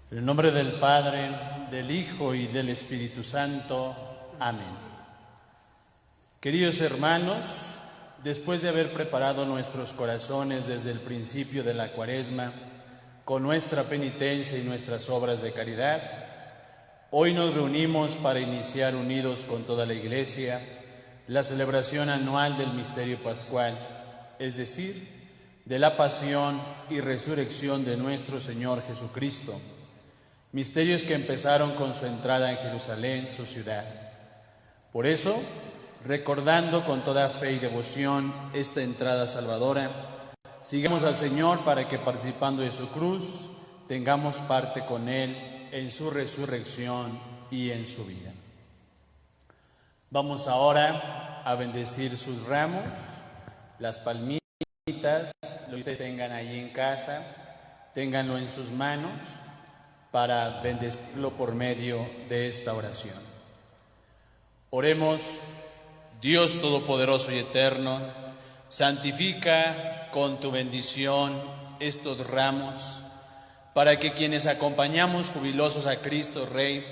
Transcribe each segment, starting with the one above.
En el nombre del Padre, del Hijo y del Espíritu Santo. Amén. Queridos hermanos, después de haber preparado nuestros corazones desde el principio de la Cuaresma, con nuestra penitencia y nuestras obras de caridad, hoy nos reunimos para iniciar unidos con toda la Iglesia la celebración anual del misterio pascual, es decir, de la pasión y resurrección de nuestro Señor Jesucristo. Misterios que empezaron con su entrada en Jerusalén, su ciudad. Por eso, recordando con toda fe y devoción esta entrada salvadora, sigamos al Señor para que, participando de su cruz, tengamos parte con Él en su resurrección y en su vida. Vamos ahora a bendecir sus ramos, las palmitas, lo que ustedes tengan ahí en casa, ténganlo en sus manos, para bendecirlo por medio de esta oración. Oremos. Dios Todopoderoso y Eterno, santifica con tu bendición estos ramos, para que quienes acompañamos jubilosos a Cristo Rey,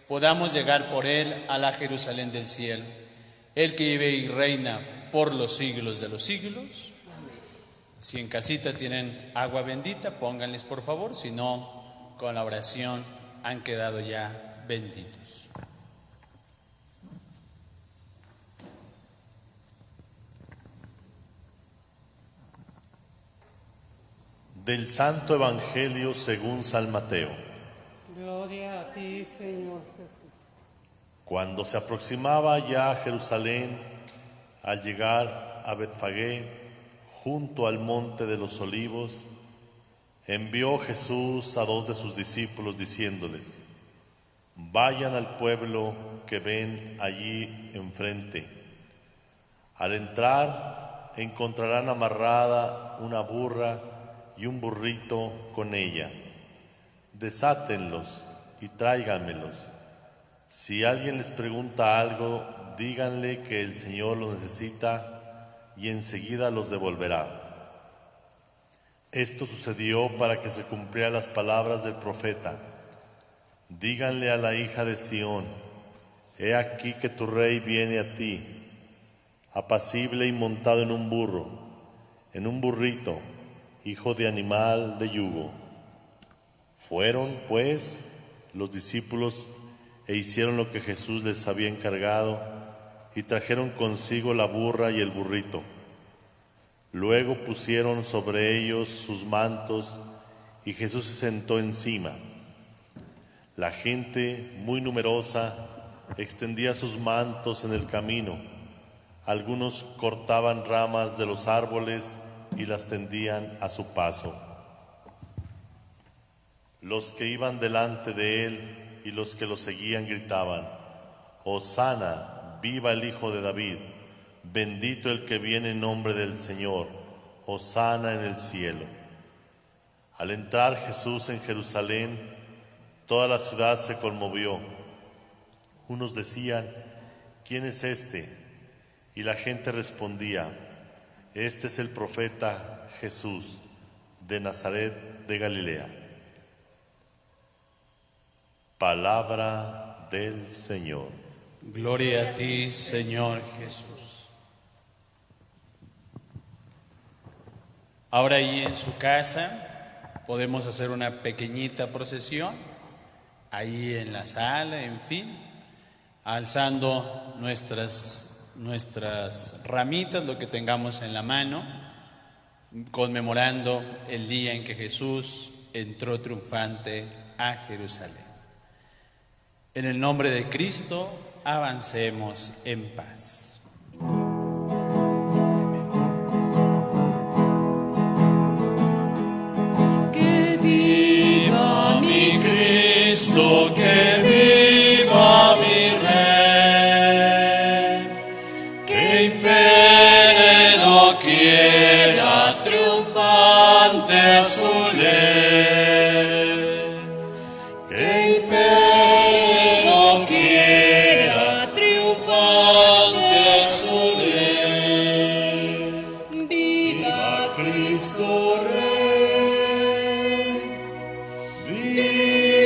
podamos llegar por Él a la Jerusalén del cielo, el que vive y reina por los siglos de los siglos. Si en casita tienen agua bendita, pónganles por favor, si no, con la oración han quedado ya benditos. Del Santo Evangelio según San Mateo. Gloria a ti, Señor Jesús. Cuando se aproximaba ya a Jerusalén, al llegar a Betfagé, junto al monte de los Olivos, envió Jesús a 2 de sus discípulos diciéndoles: vayan al pueblo que ven allí enfrente. Al entrar encontrarán amarrada una burra y un burrito con ella. Desátenlos y tráiganmelos. Si alguien les pregunta algo, díganle que el Señor los necesita y enseguida los devolverá. Esto sucedió para que se cumplieran las palabras del profeta: díganle a la hija de Sión, he aquí que tu rey viene a ti, apacible y montado en un burro, en un burrito, hijo de animal de yugo. Fueron, pues, los discípulos e hicieron lo que Jesús les había encargado y trajeron consigo la burra y el burrito. Luego pusieron sobre ellos sus mantos y Jesús se sentó encima. La gente, muy numerosa, extendía sus mantos en el camino. Algunos cortaban ramas de los árboles y las tendían a su paso. Los que iban delante de él y los que lo seguían gritaban: Hosana, viva el Hijo de David, bendito el que viene en nombre del Señor, hosana en el cielo. Al entrar Jesús en Jerusalén, toda la ciudad se conmovió. Unos decían: ¿quién es este? Y la gente respondía: este es el profeta Jesús, de Nazaret de Galilea. Palabra del Señor. Gloria a ti, Señor Jesús. Ahora ahí en su casa podemos hacer una pequeñita procesión, ahí en la sala, en fin, alzando nuestras ramitas, lo que tengamos en la mano, conmemorando el día en que Jesús entró triunfante a Jerusalén. En el nombre de Cristo, avancemos en paz. Que viva mi Cristo, que viva mi Rey, que impere doquiera triunfante su ley. Que impere doquiera triunfante su ley. Viva Cristo Rey, viva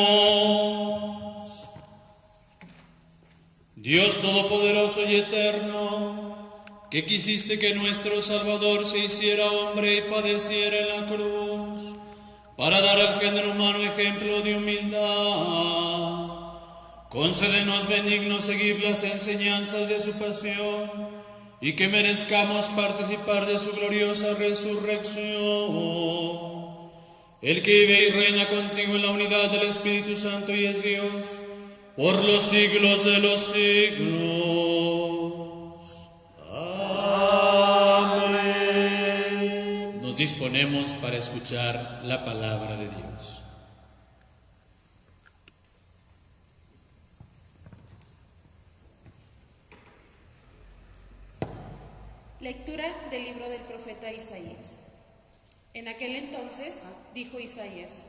Oremos. Dios Todopoderoso y Eterno, que quisiste que nuestro Salvador se hiciera hombre y padeciera en la cruz, para dar al género humano ejemplo de humildad, concédenos benigno seguir las enseñanzas de su pasión y que merezcamos participar de su gloriosa resurrección. El que vive y reina contigo en la unidad del Espíritu Santo y es Dios, por los siglos de los siglos. Amén. Nos disponemos para escuchar la palabra de Dios. Lectura del libro del profeta Isaías. En aquel entonces dijo Isaías: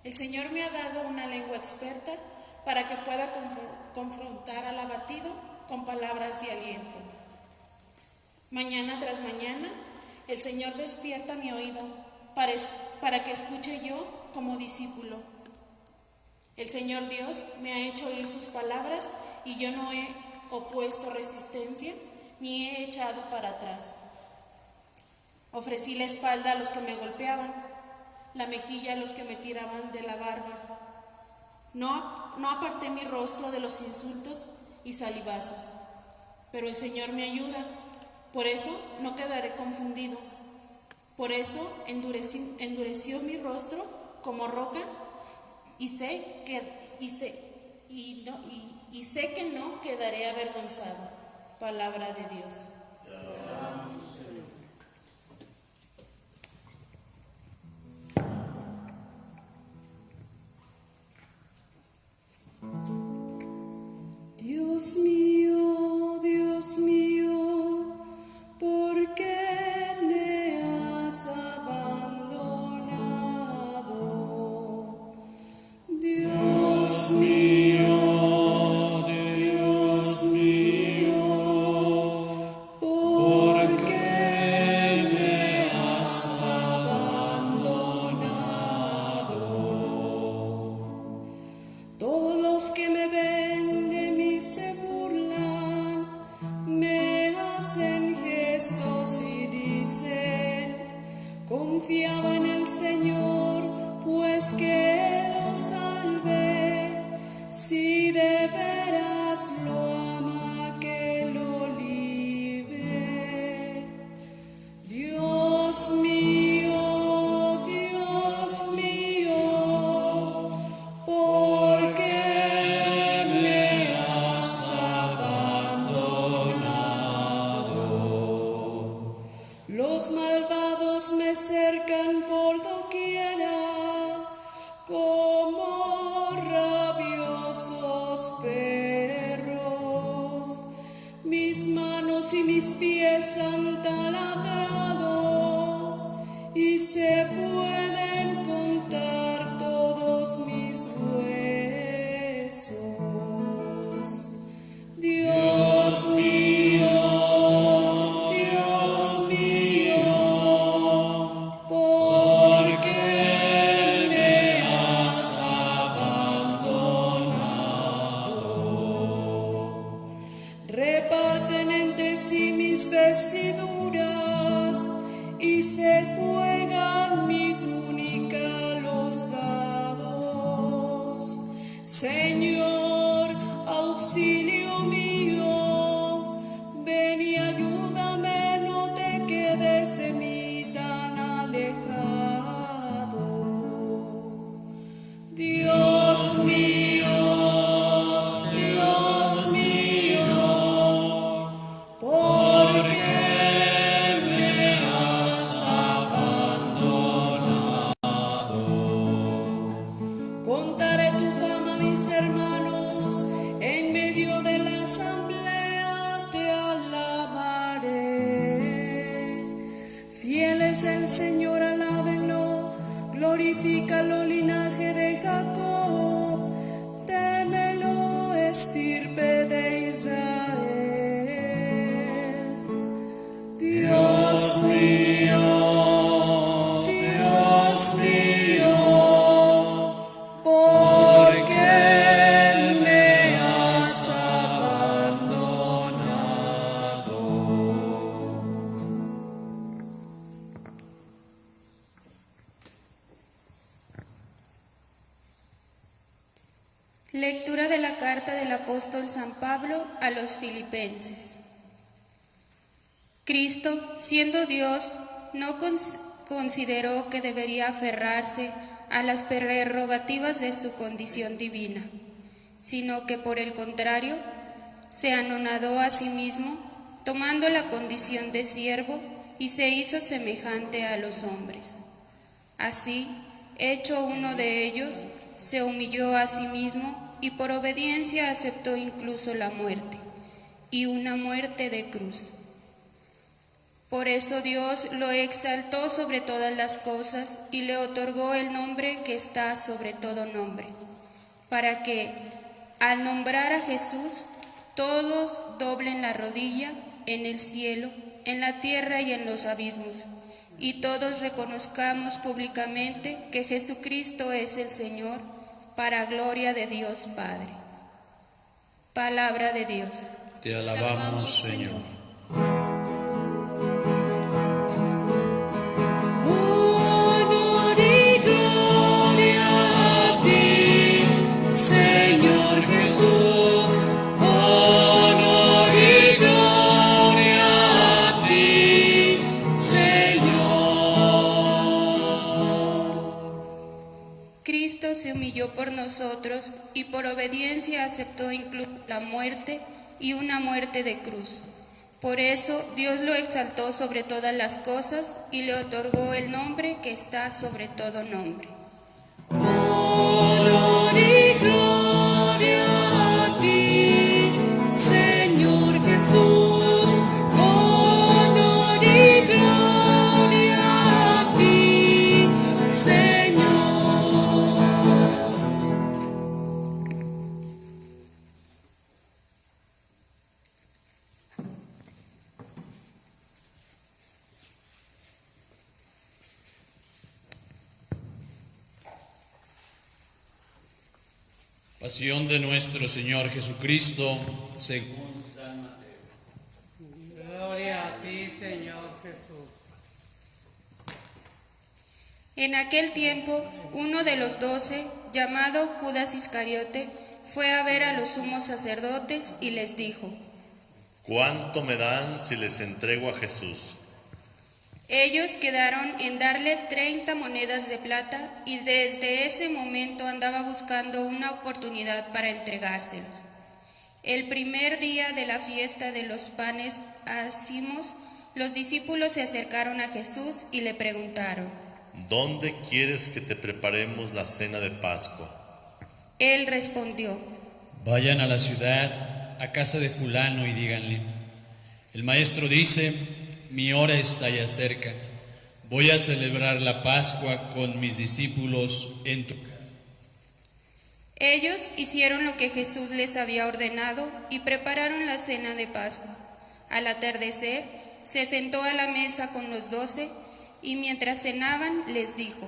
el Señor me ha dado una lengua experta para que pueda confrontar al abatido con palabras de aliento. Mañana tras mañana, el Señor despierta mi oído para que escuche yo como discípulo. El Señor Dios me ha hecho oír sus palabras y yo no he opuesto resistencia ni he echado para atrás. Ofrecí la espalda a los que me golpeaban, la mejilla a los que me tiraban de la barba. No aparté mi rostro de los insultos y salivazos, pero el Señor me ayuda, por eso no quedaré confundido. Por eso endureció mi rostro como roca y sé que no quedaré avergonzado. Palabra de Dios. Dios mío, ¿por qué me has abandonado? Dios mío, Dios mío, ¿por qué me has abandonado? Todos los que me ven de mí se burlan, me hacen gestos y dicen: confiaba en el Señor, pues que lo salve. Si de veras lo ama, que lo libre. Dios mío, Dios mío, ¿por qué me has abandonado? Los malvados me cercan por doquiera como rabiosos perros. Mis manos y mis pies han taladrado y se pueden contar todos mis huesos. Dios mío, Dios mío, ¿por qué me has abandonado? Reparten entre sí mis vestiduras y se juegan mi túnica a los lados. Señor, auxilio mío, ven y ayúdame, no te quedes de mí tan alejado. Dios mío, Señor, alábenlo. Glorifícalo, linaje de Jacob. Témelo, estirpe de Israel. Dios mío, Dios mío, ¿por qué me has abandonado? Lectura de la carta del apóstol San Pablo a los Filipenses. Cristo, siendo Dios, no consideró que debería aferrarse a las prerrogativas de su condición divina, sino que por el contrario, se anonadó a sí mismo, tomando la condición de siervo, y se hizo semejante a los hombres. Así, hecho uno de ellos, se humilló a sí mismo y por obediencia aceptó incluso la muerte, y una muerte de cruz. Por eso Dios lo exaltó sobre todas las cosas y le otorgó el nombre que está sobre todo nombre, para que, al nombrar a Jesús, todos doblen la rodilla en el cielo, en la tierra y en los abismos, y todos reconozcamos públicamente que Jesucristo es el Señor, para gloria de Dios Padre. Palabra de Dios. Te alabamos, Señor. Honor y gloria a ti, Señor Jesús. Honor y gloria a ti, Señor. Cristo se humilló por nosotros y por obediencia aceptó incluso la muerte y una muerte de cruz. Por eso Dios lo exaltó sobre todas las cosas y le otorgó el nombre que está sobre todo nombre. Honor y gloria a ti, Señor Jesús. Honor y gloria a ti, Señor. Pasión de nuestro Señor Jesucristo, según San Mateo. Gloria a ti, Señor Jesús. En aquel tiempo, uno de los 12, llamado Judas Iscariote, fue a ver a los sumos sacerdotes y les dijo: ¿Cuánto me dan si les entrego a Jesús? Ellos quedaron en darle 30 monedas de plata y desde ese momento andaba buscando una oportunidad para entregárselos. El primer día de la fiesta de los panes ácimos, los discípulos se acercaron a Jesús y le preguntaron: ¿Dónde quieres que te preparemos la cena de Pascua? Él respondió: Vayan a la ciudad, a casa de fulano, y díganle: el maestro dice, mi hora está ya cerca. Voy a celebrar la Pascua con mis discípulos en tu casa. Ellos hicieron lo que Jesús les había ordenado y prepararon la cena de Pascua. Al atardecer, se sentó a la mesa con los 12 y mientras cenaban les dijo: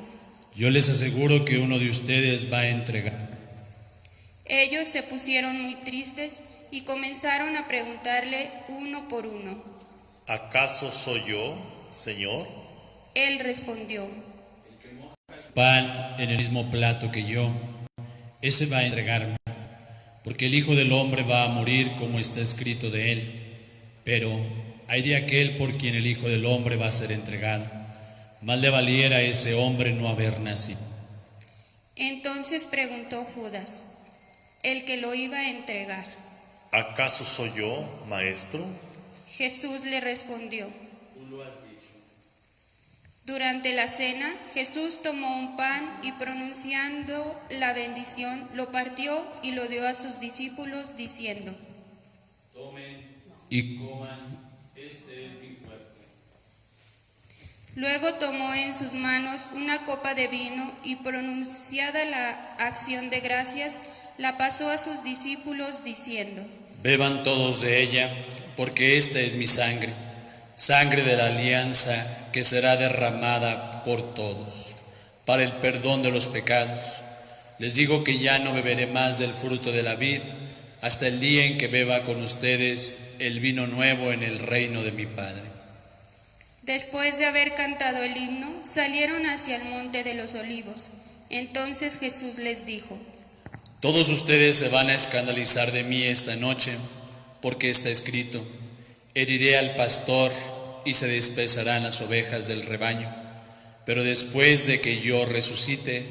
Yo les aseguro que uno de ustedes va a entregar. Ellos se pusieron muy tristes y comenzaron a preguntarle uno por uno: ¿Acaso soy yo, Señor? Él respondió: Pan en el mismo plato que yo, ese va a entregarme, porque el Hijo del Hombre va a morir como está escrito de él. Pero hay de aquel por quien el Hijo del Hombre va a ser entregado. Más le valiera a ese hombre no haber nacido. Entonces preguntó Judas, el que lo iba a entregar. ¿Acaso soy yo, Maestro? Jesús le respondió: Durante la cena, Jesús tomó un pan y pronunciando la bendición, lo partió y lo dio a sus discípulos diciendo: Tomen y coman, este es mi cuerpo. Luego tomó en sus manos una copa de vino y, pronunciada la acción de gracias, la pasó a sus discípulos diciendo: Beban todos de ella, porque esta es mi sangre, sangre de la alianza que será derramada por todos, para el perdón de los pecados. Les digo que ya no beberé más del fruto de la vid, hasta el día en que beba con ustedes el vino nuevo en el reino de mi Padre. Después de haber cantado el himno, salieron hacia el monte de los olivos. Entonces Jesús les dijo: Todos ustedes se van a escandalizar de mí esta noche, porque está escrito: heriré al pastor y se dispersarán las ovejas del rebaño. Pero después de que yo resucite,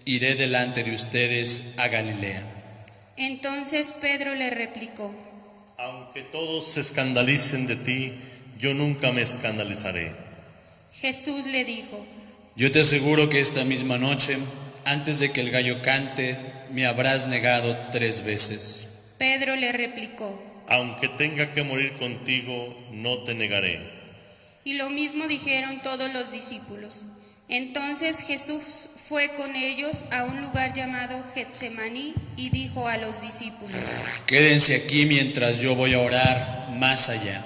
iré delante de ustedes a Galilea. Entonces Pedro le replicó: Aunque todos se escandalicen de ti, yo nunca me escandalizaré. Jesús le dijo: Yo te aseguro que esta misma noche, antes de que el gallo cante, me habrás negado 3 veces. Pedro le replicó: Aunque tenga que morir contigo, no te negaré. Y lo mismo dijeron todos los discípulos. Entonces Jesús fue con ellos a un lugar llamado Getsemaní y dijo a los discípulos: Quédense aquí mientras yo voy a orar más allá.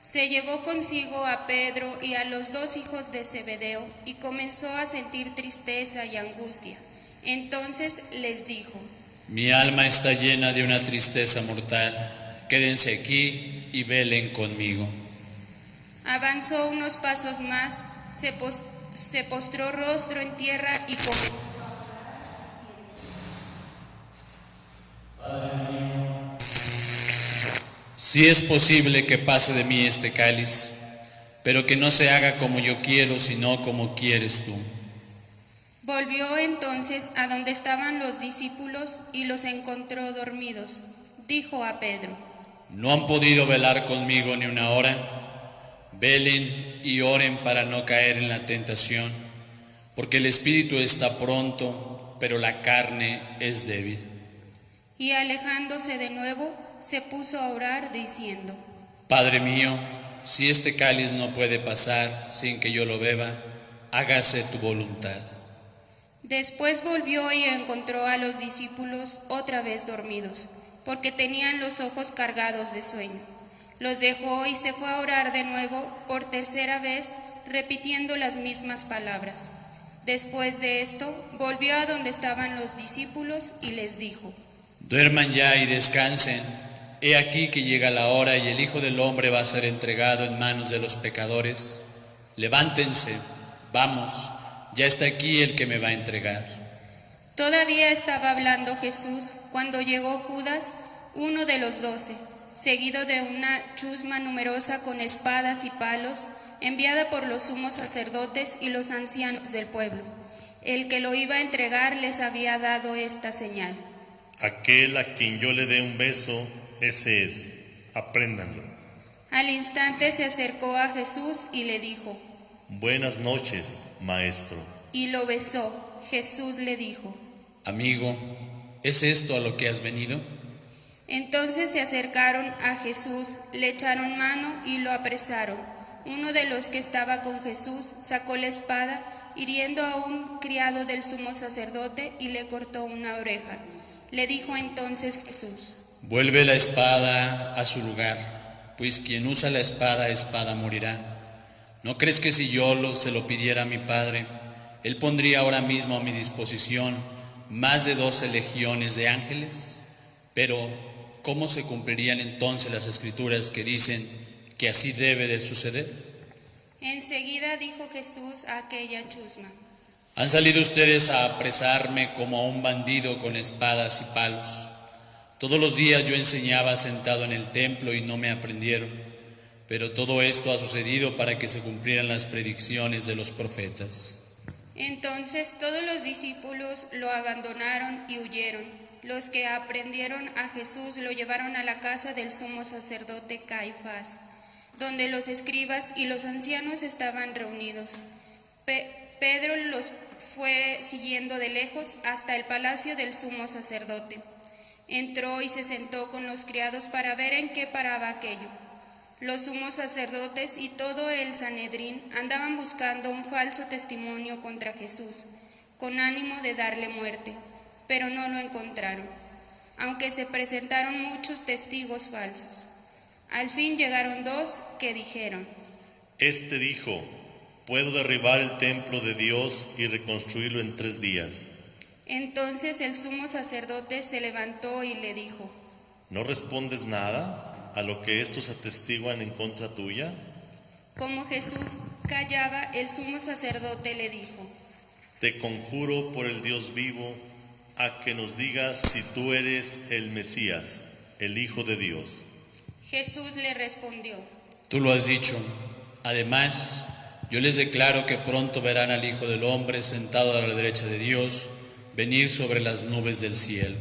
Se llevó consigo a Pedro y a los 2 hijos de Zebedeo y comenzó a sentir tristeza y angustia. Entonces les dijo: Mi alma está llena de una tristeza mortal. Quédense aquí y velen conmigo. Avanzó unos pasos más, se postró rostro en tierra y comenzó: Si es posible que pase de mí este cáliz, pero que no se haga como yo quiero, sino como quieres tú. Volvió entonces a donde estaban los discípulos y los encontró dormidos. Dijo a Pedro: ¿No han podido velar conmigo ni una hora? Velen y oren para no caer en la tentación, porque el espíritu está pronto, pero la carne es débil. Y alejándose de nuevo, se puso a orar diciendo: Padre mío, si este cáliz no puede pasar sin que yo lo beba, hágase tu voluntad. Después volvió y encontró a los discípulos otra vez dormidos, porque tenían los ojos cargados de sueño. Los dejó y se fue a orar de nuevo por 3ª vez, repitiendo las mismas palabras. Después de esto, volvió a donde estaban los discípulos y les dijo: Duerman ya y descansen. He aquí que llega la hora y el Hijo del Hombre va a ser entregado en manos de los pecadores. Levántense, vamos, ya está aquí el que me va a entregar. Todavía estaba hablando Jesús cuando llegó Judas, uno de los 12, seguido de una chusma numerosa con espadas y palos, enviada por los sumos sacerdotes y los ancianos del pueblo. El que lo iba a entregar les había dado esta señal: Aquel a quien yo le dé un beso, ese es. Apréndanlo. Al instante se acercó a Jesús y le dijo: Buenas noches, maestro. Y lo besó. Jesús le dijo: Amigo, ¿es esto a lo que has venido? Entonces se acercaron a Jesús, le echaron mano y lo apresaron. Uno de los que estaba con Jesús sacó la espada, hiriendo a un criado del sumo sacerdote, y le cortó una oreja. Le dijo entonces Jesús: Vuelve la espada a su lugar, pues quien usa la espada morirá. ¿No crees que si yo se lo pidiera a mi Padre, Él pondría ahora mismo a mi disposición más de 12 legiones de ángeles? Pero, ¿cómo se cumplirían entonces las Escrituras que dicen que así debe de suceder? Enseguida dijo Jesús a aquella chusma: Han salido ustedes a apresarme como a un bandido con espadas y palos. Todos los días yo enseñaba sentado en el templo y no me aprendieron, pero todo esto ha sucedido para que se cumplieran las predicciones de los profetas. Entonces todos los discípulos lo abandonaron y huyeron. Los que aprendieron a Jesús lo llevaron a la casa del sumo sacerdote Caifás, donde los escribas y los ancianos estaban reunidos. Pedro los fue siguiendo de lejos hasta el palacio del sumo sacerdote. Entró y se sentó con los criados para ver en qué paraba aquello. Los sumos sacerdotes y todo el Sanedrín andaban buscando un falso testimonio contra Jesús, con ánimo de darle muerte, pero no lo encontraron, aunque se presentaron muchos testigos falsos. Al fin llegaron dos que dijeron: Este dijo, puedo derribar el templo de Dios y reconstruirlo en 3 días. Entonces el sumo sacerdote se levantó y le dijo: ¿No respondes nada a lo que estos atestiguan en contra tuya? Como Jesús callaba, el sumo sacerdote le dijo: Te conjuro por el Dios vivo a que nos digas si tú eres el Mesías, el Hijo de Dios. Jesús le respondió: Tú lo has dicho. Además, yo les declaro que pronto verán al Hijo del Hombre sentado a la derecha de Dios, venir sobre las nubes del cielo.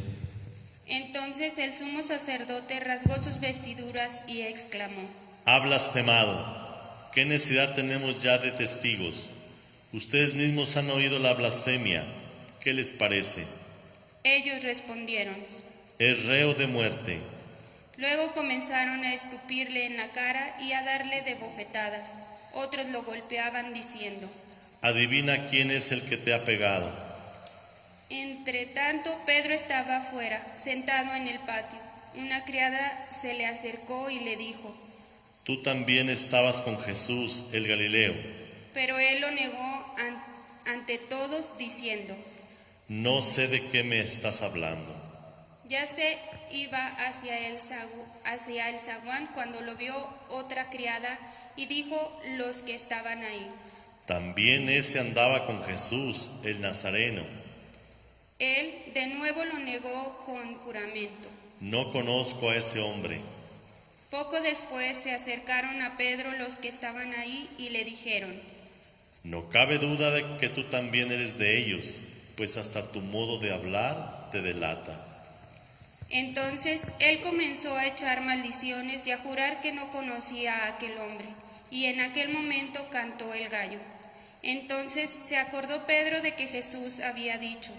Entonces el sumo sacerdote rasgó sus vestiduras y exclamó: Ha blasfemado. ¿Qué necesidad tenemos ya de testigos? Ustedes mismos han oído la blasfemia. ¿Qué les parece? Ellos respondieron: Es reo de muerte. Luego comenzaron a escupirle en la cara y a darle de bofetadas. Otros lo golpeaban diciendo: Adivina quién es el que te ha pegado. Entre tanto, Pedro estaba afuera, sentado en el patio. Una criada se le acercó y le dijo: Tú también estabas con Jesús, el Galileo. Pero él lo negó ante todos, diciendo: No sé de qué me estás hablando. Ya se iba hacia el zaguán cuando lo vio otra criada y dijo los que estaban ahí: También ese andaba con Jesús, el Nazareno. Él de nuevo lo negó con juramento. No conozco a ese hombre. Poco después se acercaron a Pedro los que estaban ahí y le dijeron: No cabe duda de que tú también eres de ellos, pues hasta tu modo de hablar te delata. Entonces él comenzó a echar maldiciones y a jurar que no conocía a aquel hombre, y en aquel momento cantó el gallo. Entonces se acordó Pedro de que Jesús había dicho: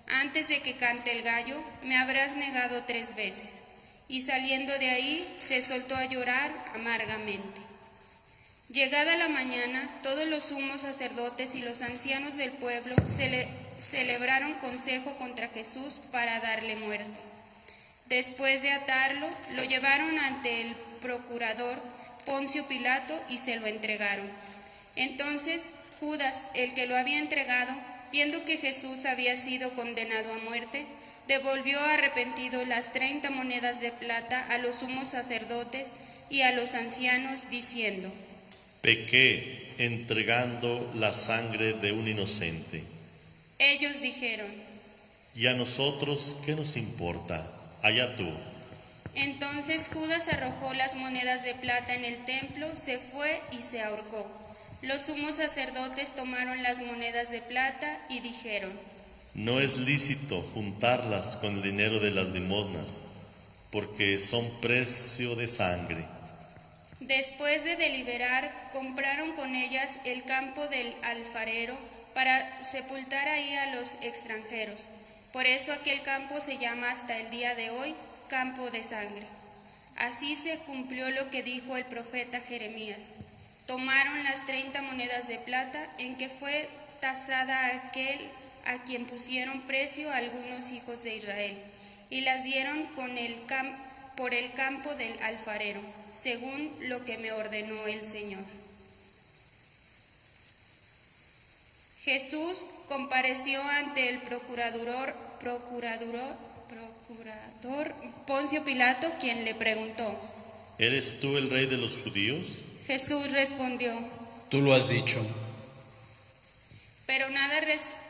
Antes de que cante el gallo, me habrás negado 3 veces. Y saliendo de ahí, se soltó a llorar amargamente. Llegada la mañana, todos los sumos sacerdotes y los ancianos del pueblo celebraron consejo contra Jesús para darle muerte. Después de atarlo, lo llevaron ante el procurador Poncio Pilato y se lo entregaron. Entonces Judas, el que lo había entregado, viendo que Jesús había sido condenado a muerte, devolvió arrepentido las 30 monedas de plata a los sumos sacerdotes y a los ancianos, diciendo: Pequé entregando la sangre de un inocente. Ellos dijeron: ¿Y a nosotros qué nos importa? Allá tú. Entonces Judas arrojó las monedas de plata en el templo, se fue y se ahorcó. Los sumos sacerdotes tomaron las monedas de plata y dijeron: No es lícito juntarlas con el dinero de las limosnas, porque son precio de sangre. Después de deliberar, compraron con ellas el campo del alfarero para sepultar ahí a los extranjeros. Por eso aquel campo se llama hasta el día de hoy campo de sangre. Así se cumplió lo que dijo el profeta Jeremías. Tomaron las 30 monedas de plata en que fue tasada aquel a quien pusieron precio a algunos hijos de Israel, y las dieron por el campo del alfarero, según lo que me ordenó el Señor. Jesús compareció ante el procurador Poncio Pilato, quien le preguntó: ¿Eres tú el rey de los judíos? Jesús respondió: Tú lo has dicho. Pero nada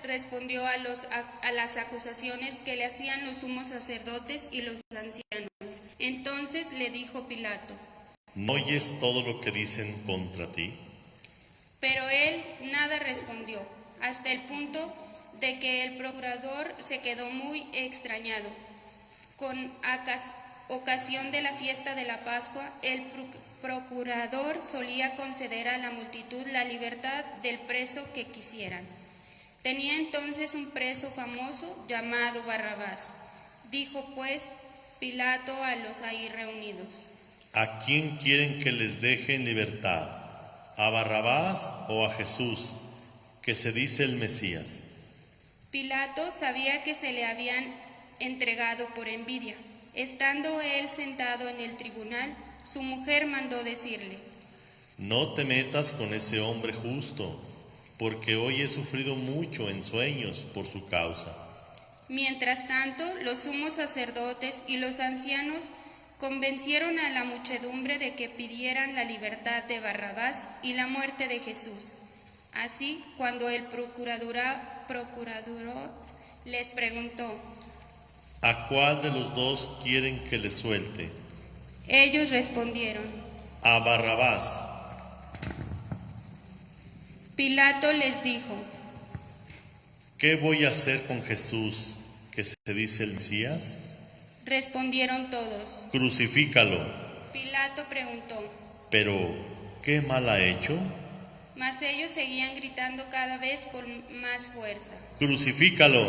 respondió a las acusaciones que le hacían los sumos sacerdotes y los ancianos. Entonces le dijo Pilato: ¿No oyes todo lo que dicen contra ti? Pero él nada respondió, hasta el punto de que el procurador se quedó muy extrañado. Con ocasión de la fiesta de la Pascua, el procurador solía conceder a la multitud la libertad del preso que quisieran. Tenía entonces un preso famoso llamado Barrabás. Dijo pues Pilato a los ahí reunidos: ¿A quién quieren que les deje en libertad? ¿A Barrabás o a Jesús, que se dice el Mesías? Pilato sabía que se le habían entregado por envidia. Estando él sentado en el tribunal, su mujer mandó decirle: No te metas con ese hombre justo, porque hoy he sufrido mucho en sueños por su causa. Mientras tanto, los sumos sacerdotes y los ancianos convencieron a la muchedumbre de que pidieran la libertad de Barrabás y la muerte de Jesús. Así, cuando el procurador les preguntó: ¿A cuál de los dos quieren que le suelte? Ellos respondieron: A Barrabás. Pilato les dijo: ¿Qué voy a hacer con Jesús, que se dice el Mesías? Respondieron todos. Crucifícalo. Pilato preguntó: Pero, ¿qué mal ha hecho? Mas ellos seguían gritando cada vez con más fuerza. Crucifícalo.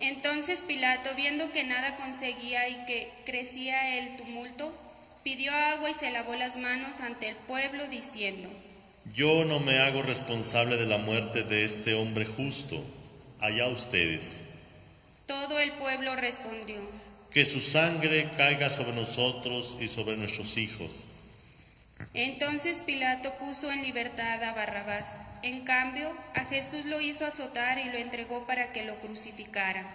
Entonces Pilato, viendo que nada conseguía y que crecía el tumulto, pidió agua y se lavó las manos ante el pueblo, diciendo: Yo no me hago responsable de la muerte de este hombre justo. Allá ustedes. Todo el pueblo respondió: Que su sangre caiga sobre nosotros y sobre nuestros hijos. Entonces Pilato puso en libertad a Barrabás. En cambio, a Jesús lo hizo azotar y lo entregó para que lo crucificaran.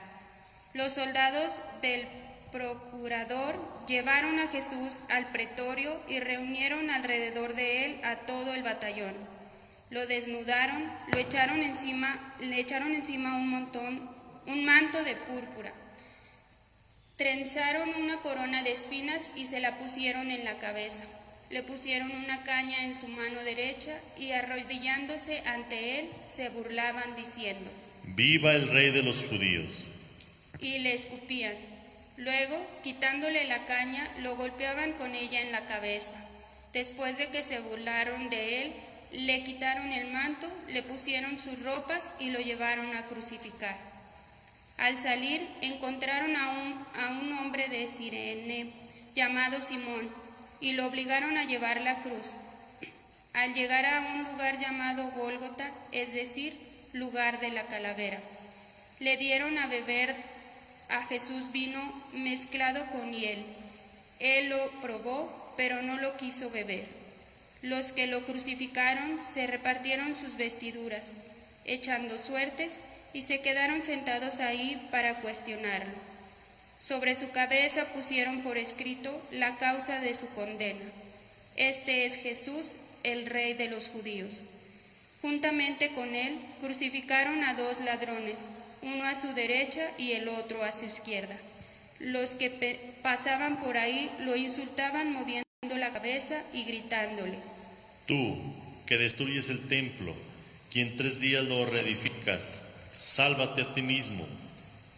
Los soldados del procurador llevaron a Jesús al pretorio y reunieron alrededor de él a todo el batallón. Lo desnudaron, le echaron encima un manto de púrpura. Trenzaron una corona de espinas y se la pusieron en la cabeza. Le pusieron una caña en su mano derecha y arrodillándose ante él se burlaban diciendo: Viva el Rey de los judíos. Y le escupían. Luego, quitándole la caña, lo golpeaban con ella en la cabeza. Después de que se burlaron de él, le quitaron el manto, le pusieron sus ropas y lo llevaron a crucificar. Al salir, encontraron a un hombre de Cirene llamado Simón y lo obligaron a llevar la cruz. Al llegar a un lugar llamado Gólgota, es decir, lugar de la calavera, le dieron a beber a Jesús vino mezclado con hiel. Él lo probó, pero no lo quiso beber. Los que lo crucificaron se repartieron sus vestiduras, echando suertes, y se quedaron sentados ahí para cuestionarlo. Sobre su cabeza pusieron por escrito la causa de su condena: Este es Jesús, el Rey de los judíos. Juntamente con él crucificaron a 2 ladrones, uno a su derecha y el otro a su izquierda. Los que pasaban por ahí lo insultaban moviendo la cabeza y gritándole: Tú, que destruyes el templo, quien 3 días lo reedificas, sálvate a ti mismo.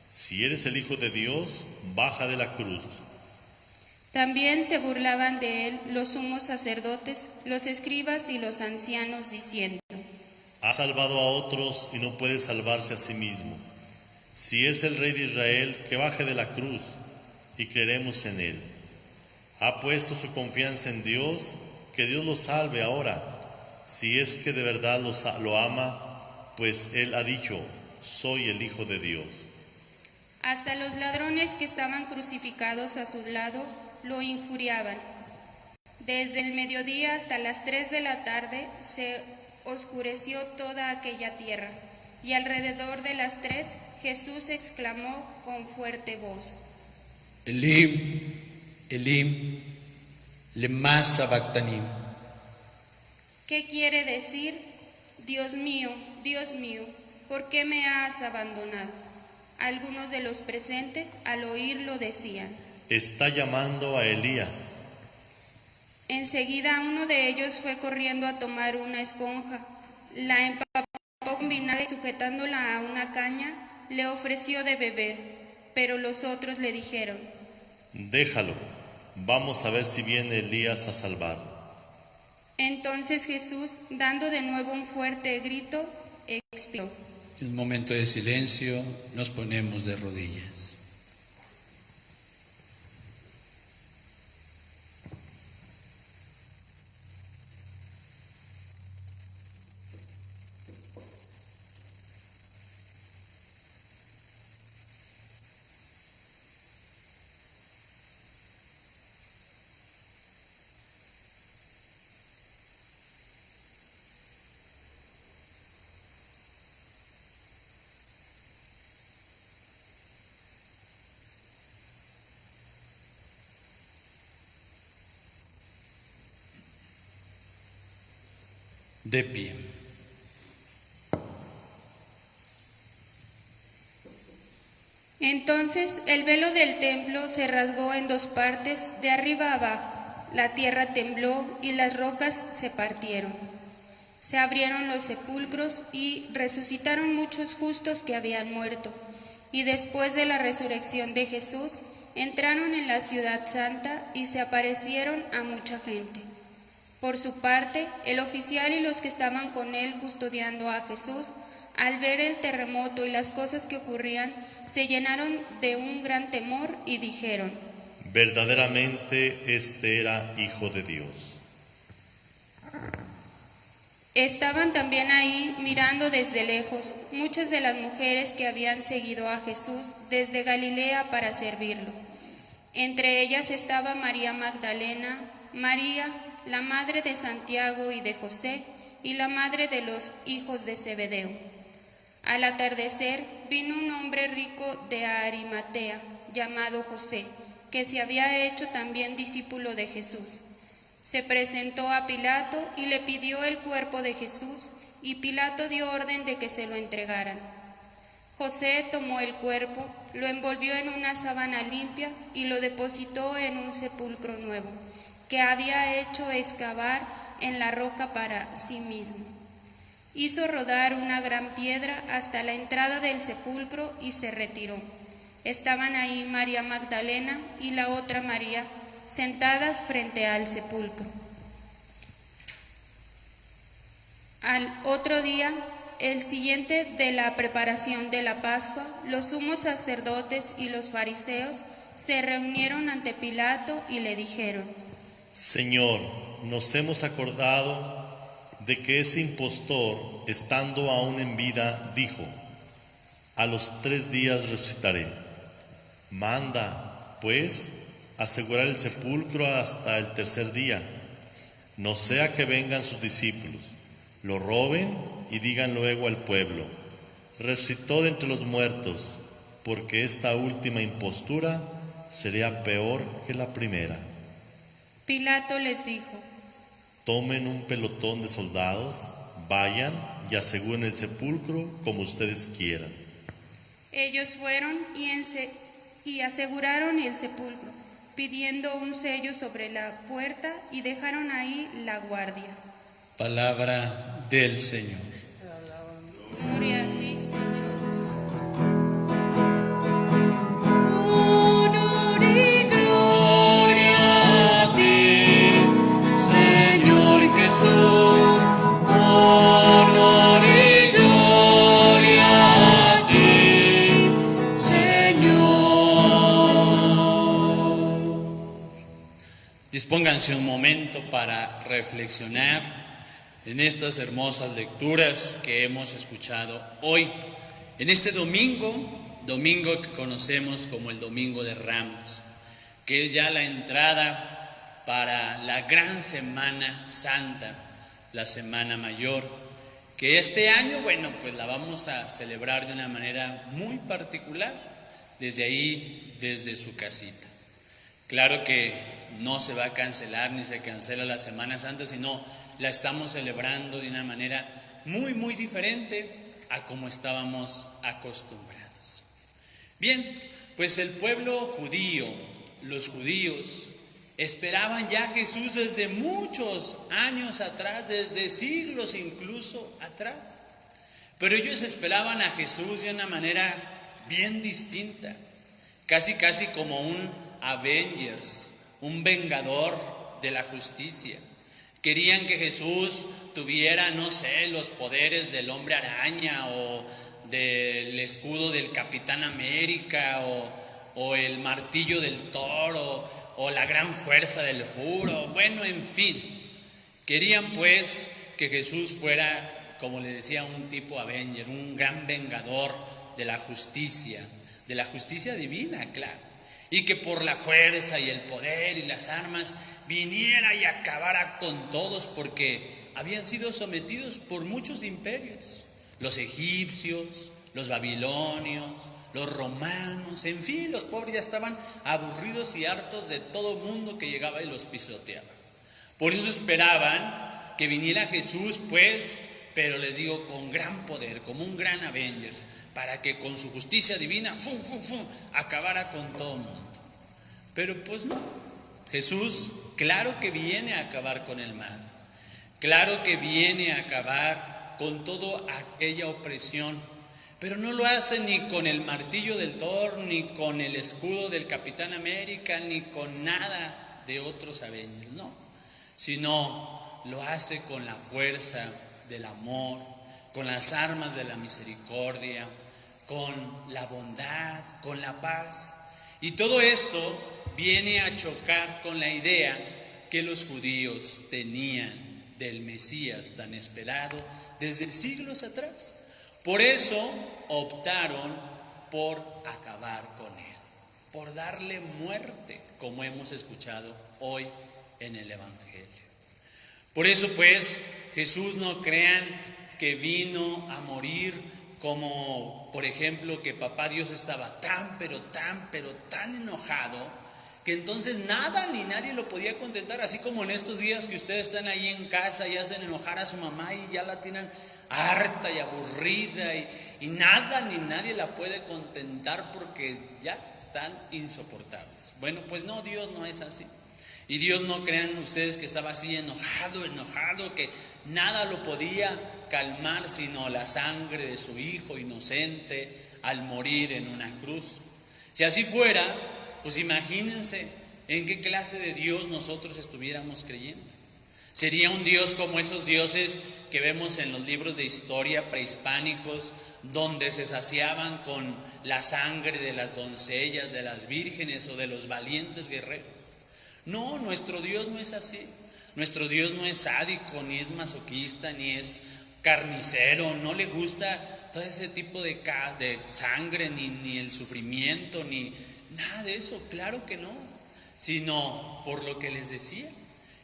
Si eres el Hijo de Dios, baja de la cruz. También se burlaban de él los sumos sacerdotes, los escribas y los ancianos, diciendo: Ha salvado a otros y no puede salvarse a sí mismo. Si es el Rey de Israel, que baje de la cruz y creeremos en él. Ha puesto su confianza en Dios, que Dios lo salve ahora. Si es que de verdad lo ama, pues él ha dicho: soy el Hijo de Dios. Hasta los ladrones que estaban crucificados a su lado lo injuriaban. Desde el mediodía hasta las 3 de la tarde se oscureció toda aquella tierra, y alrededor de las 3 Jesús exclamó con fuerte voz: Elim, Elim, lema sabactanim. ¿Qué quiere decir? Dios mío, ¿por qué me has abandonado? Algunos de los presentes al oírlo decían: Está llamando a Elías. Enseguida uno de ellos fue corriendo a tomar una esponja, la empapó con vinagre y sujetándola a una caña, le ofreció de beber. Pero los otros le dijeron: Déjalo, vamos a ver si viene Elías a salvarlo. Entonces Jesús, dando de nuevo un fuerte grito, expiró. En un momento de silencio nos ponemos de rodillas. De pie. Entonces el velo del templo se rasgó en dos partes, de arriba a abajo. La tierra tembló y las rocas se partieron. Se abrieron los sepulcros y resucitaron muchos justos que habían muerto. Y después de la resurrección de Jesús, entraron en la ciudad santa y se aparecieron a mucha gente. Por su parte, el oficial y los que estaban con él custodiando a Jesús, al ver el terremoto y las cosas que ocurrían, se llenaron de un gran temor y dijeron: verdaderamente este era Hijo de Dios. Estaban también ahí mirando desde lejos muchas de las mujeres que habían seguido a Jesús desde Galilea para servirlo. Entre ellas estaba María Magdalena, María, la madre de Santiago y de José, y la madre de los hijos de Zebedeo. Al atardecer vino un hombre rico de Arimatea, llamado José, que se había hecho también discípulo de Jesús. Se presentó a Pilato y le pidió el cuerpo de Jesús, y Pilato dio orden de que se lo entregaran. José tomó el cuerpo, lo envolvió en una sábana limpia y lo depositó en un sepulcro nuevo, que había hecho excavar en la roca para sí mismo. Hizo rodar una gran piedra hasta la entrada del sepulcro y se retiró. Estaban ahí María Magdalena y la otra María, sentadas frente al sepulcro. Al otro día, el siguiente de la preparación de la Pascua, los sumos sacerdotes y los fariseos se reunieron ante Pilato y le dijeron: Señor, nos hemos acordado de que ese impostor, estando aún en vida, dijo: a los 3 días resucitaré. Manda, pues, asegurar el sepulcro hasta el 3er día, no sea que vengan sus discípulos, lo roben y digan luego al pueblo: resucitó de entre los muertos, porque esta última impostura sería peor que la primera. Pilato les dijo: tomen un pelotón de soldados, vayan y aseguren el sepulcro como ustedes quieran. Ellos fueron y aseguraron el sepulcro, pidiendo un sello sobre la puerta, y dejaron ahí la guardia. Palabra del Señor. Gloria a ti, Señor Jesús. Honor y gloria a ti, Señor Jesús. Honor y gloria a ti, Señor. Dispónganse un momento para reflexionar en estas hermosas lecturas que hemos escuchado hoy, en este domingo que conocemos como el Domingo de Ramos, que es ya la entrada para la gran Semana Santa, la Semana Mayor, que este año, pues la vamos a celebrar de una manera muy particular, desde ahí, desde su casita. Claro que no se va a cancelar ni se cancela la Semana Santa, sino la estamos celebrando de una manera muy, muy diferente a como estábamos acostumbrados. Bien, pues el pueblo judío, los judíos, esperaban ya a Jesús desde muchos años atrás, desde siglos incluso atrás. Pero ellos esperaban a Jesús de una manera bien distinta, casi como un Avengers, un vengador de la justicia. Querían que Jesús tuviera, no sé, los poderes del hombre araña o del escudo del Capitán América o el martillo del Thor o la gran fuerza del Juro. Bueno, en fin, querían pues que Jesús fuera, como le decía, un tipo Avenger, un gran vengador de la justicia divina, claro. Y que por la fuerza y el poder y las armas viniera y acabara con todos, porque habían sido sometidos por muchos imperios, los egipcios, los babilonios, los romanos, en fin, los pobres ya estaban aburridos y hartos de todo mundo que llegaba y los pisoteaba. Por eso esperaban que viniera Jesús, pues, pero les digo, con gran poder, como un gran Avengers, para que con su justicia divina acabara con todo el mundo. Pero pues no, Jesús claro que viene a acabar con el mal, claro que viene a acabar con toda aquella opresión, pero no lo hace ni con el martillo del Thor, ni con el escudo del Capitán América, ni con nada de otros Avengers, no, sino lo hace con la fuerza del amor, con las armas de la misericordia, con la bondad, con la paz. Y todo esto viene a chocar con la idea que los judíos tenían del Mesías tan esperado desde siglos atrás. Por eso optaron por acabar con él, por darle muerte, como hemos escuchado hoy en el Evangelio. Por eso pues Jesús, no crean que vino a morir como, por ejemplo, que papá Dios estaba tan enojado que entonces nada ni nadie lo podía contentar, así como en estos días que ustedes están ahí en casa y hacen enojar a su mamá y ya la tienen harta y aburrida y nada ni nadie la puede contentar porque ya están insoportables. Bueno, pues no, Dios no es así. Y Dios, no crean ustedes que estaba así enojado, que nada lo podía calmar sino la sangre de su Hijo inocente al morir en una cruz. Si así fuera, pues imagínense en qué clase de Dios nosotros estuviéramos creyendo. Sería un Dios como esos dioses que vemos en los libros de historia prehispánicos, donde se saciaban con la sangre de las doncellas, de las vírgenes o de los valientes guerreros. No, nuestro Dios no es así. Nuestro Dios no es sádico, ni es masoquista, ni es carnicero. No le gusta todo ese tipo de sangre, ni el sufrimiento, ni nada de eso. Claro que no. Sino por lo que les decía,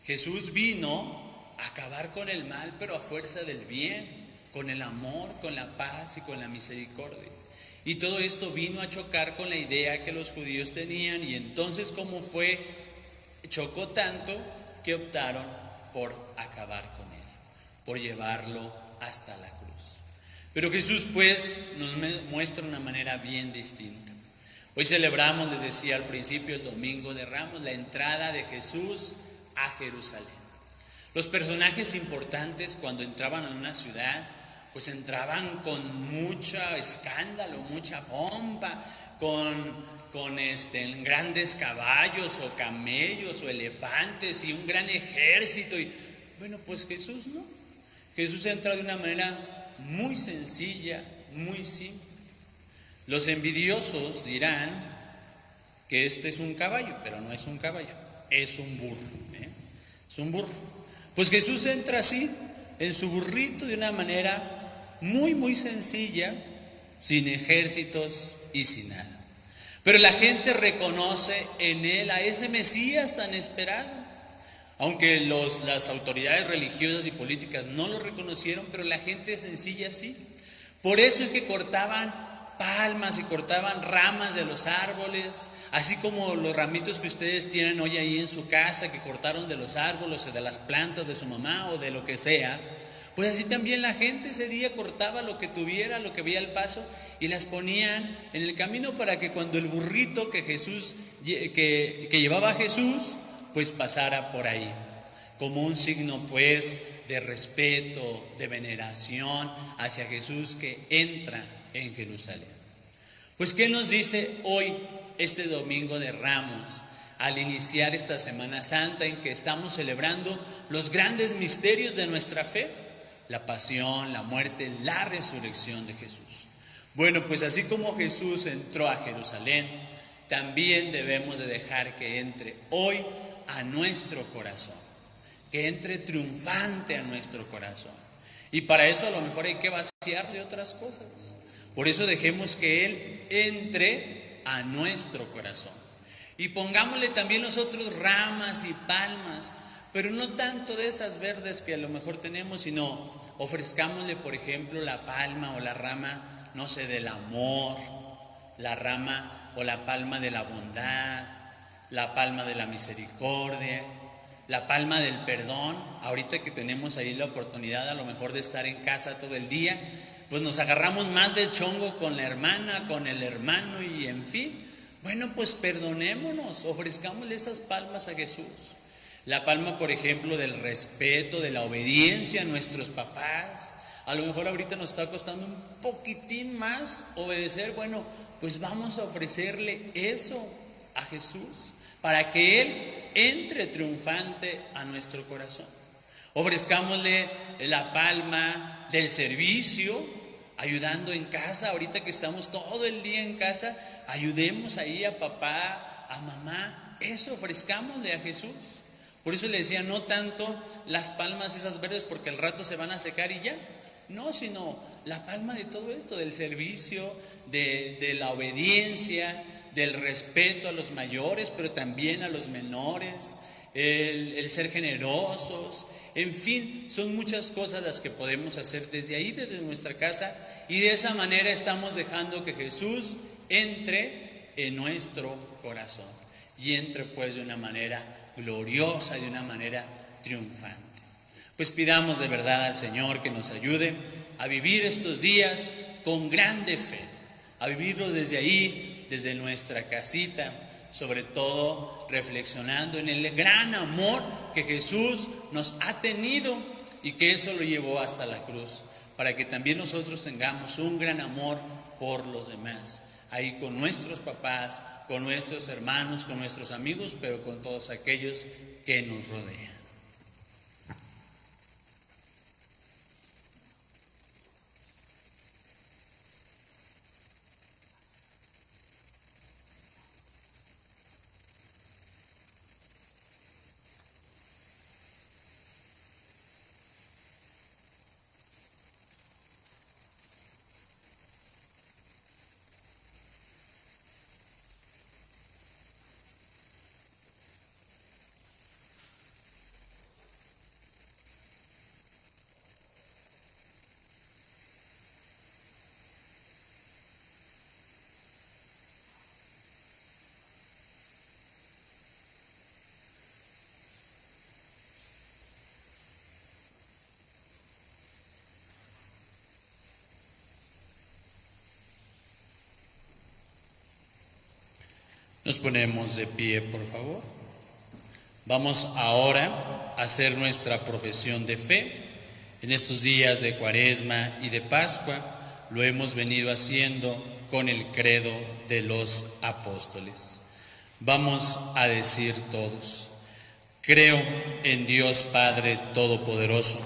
Jesús vino a acabar con el mal, pero a fuerza del bien, con el amor, con la paz y con la misericordia. Y todo esto vino a chocar con la idea que los judíos tenían. Y entonces, ¿cómo fue? Chocó tanto que optaron por acabar con él, por llevarlo hasta la cruz. Pero Jesús pues nos muestra una manera bien distinta. Hoy celebramos, les decía al principio, el Domingo de Ramos, la entrada de Jesús a Jerusalén. Los personajes importantes cuando entraban a una ciudad, pues entraban con mucho escándalo, mucha pompa, con grandes caballos o camellos o elefantes y un gran ejército. Y bueno, pues Jesús no. Jesús entra de una manera muy sencilla, muy simple. Los envidiosos dirán que este es un caballo, pero no es un caballo, es un burro. Es un burro. Pues Jesús entra así, en su burrito, de una manera muy sencilla, sin ejércitos y sin nada. Pero la gente reconoce en él a ese Mesías tan esperado. Aunque las autoridades religiosas y políticas no lo reconocieron, pero la gente sencilla sí. Por eso es que cortaban palmas y cortaban ramas de los árboles, así como los ramitos que ustedes tienen hoy ahí en su casa, que cortaron de los árboles o de las plantas de su mamá o de lo que sea. Pues así también la gente ese día cortaba lo que tuviera, lo que veía al paso, y las ponían en el camino para que cuando el burrito que llevaba a Jesús, pues pasara por ahí, como un signo pues de respeto, de veneración hacia Jesús que entra en Jerusalén. Pues ¿qué nos dice hoy este Domingo de Ramos al iniciar esta Semana Santa en que estamos celebrando los grandes misterios de nuestra fe? La pasión, la muerte, la resurrección de Jesús. Bueno, pues así como Jesús entró a Jerusalén, también debemos de dejar que entre hoy a nuestro corazón, que entre triunfante a nuestro corazón. Y para eso a lo mejor hay que vaciarle otras cosas. Por eso dejemos que Él entre a nuestro corazón. Y pongámosle también nosotros ramas y palmas, pero no tanto de esas verdes que a lo mejor tenemos, sino ofrezcámosle, por ejemplo, la palma o la rama, no sé, del amor, la rama o la palma de la bondad, la palma de la misericordia, la palma del perdón. Ahorita que tenemos ahí la oportunidad a lo mejor de estar en casa todo el día, pues nos agarramos más del chongo con la hermana, con el hermano y en fin. Bueno, pues perdonémonos, ofrezcámosle esas palmas a Jesús. La palma, por ejemplo, del respeto, de la obediencia a nuestros papás. A lo mejor ahorita nos está costando un poquitín más obedecer. Bueno, pues vamos a ofrecerle eso a Jesús para que Él entre triunfante a nuestro corazón. Ofrezcámosle la palma del servicio, ayudando en casa. Ahorita que estamos todo el día en casa, ayudemos ahí a papá, a mamá. Eso ofrezcámosle a Jesús. Por eso le decía, no tanto las palmas esas verdes porque al rato se van a secar y ya. No, sino la palma de todo esto, del servicio, de la obediencia, del respeto a los mayores, pero también a los menores, el ser generosos. En fin, son muchas cosas las que podemos hacer desde ahí, desde nuestra casa, y de esa manera estamos dejando que Jesús entre en nuestro corazón y entre pues de una manera gloriosa, de una manera triunfante. Pues pidamos de verdad al Señor que nos ayude a vivir estos días con grande fe, a vivirlos desde ahí, desde nuestra casita, sobre todo reflexionando en el gran amor que Jesús nos ha tenido y que eso lo llevó hasta la cruz, para que también nosotros tengamos un gran amor por los demás, ahí con nuestros papás, con nuestros hermanos, con nuestros amigos, pero con todos aquellos que nos rodean. Nos ponemos de pie, por favor. Vamos ahora a hacer nuestra profesión de fe. En estos días de Cuaresma y de Pascua lo hemos venido haciendo con el credo de los apóstoles. Vamos a decir todos: creo en Dios Padre Todopoderoso,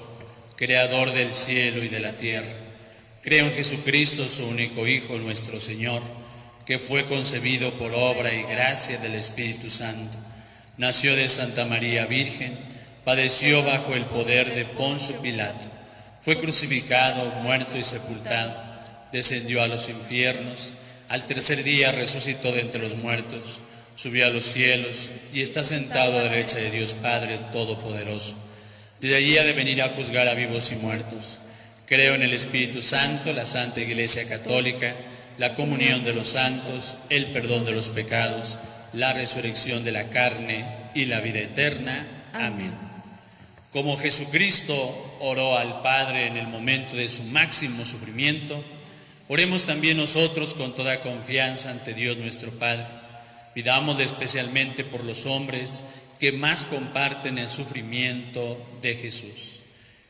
Creador del cielo y de la tierra. Creo en Jesucristo, su único Hijo, nuestro Señor, que fue concebido por obra y gracia del Espíritu Santo. Nació de Santa María Virgen, padeció bajo el poder de Poncio Pilato, fue crucificado, muerto y sepultado, descendió a los infiernos, al tercer día resucitó de entre los muertos, subió a los cielos y está sentado a la derecha de Dios Padre Todopoderoso. Desde allí ha de venir a juzgar a vivos y muertos. Creo en el Espíritu Santo, la Santa Iglesia Católica, la comunión de los santos, el perdón de los pecados, la resurrección de la carne y la vida eterna. Amén. Como Jesucristo oró al Padre en el momento de su máximo sufrimiento, oremos también nosotros con toda confianza ante Dios nuestro Padre. Pidámosle especialmente por los hombres que más comparten el sufrimiento de Jesús.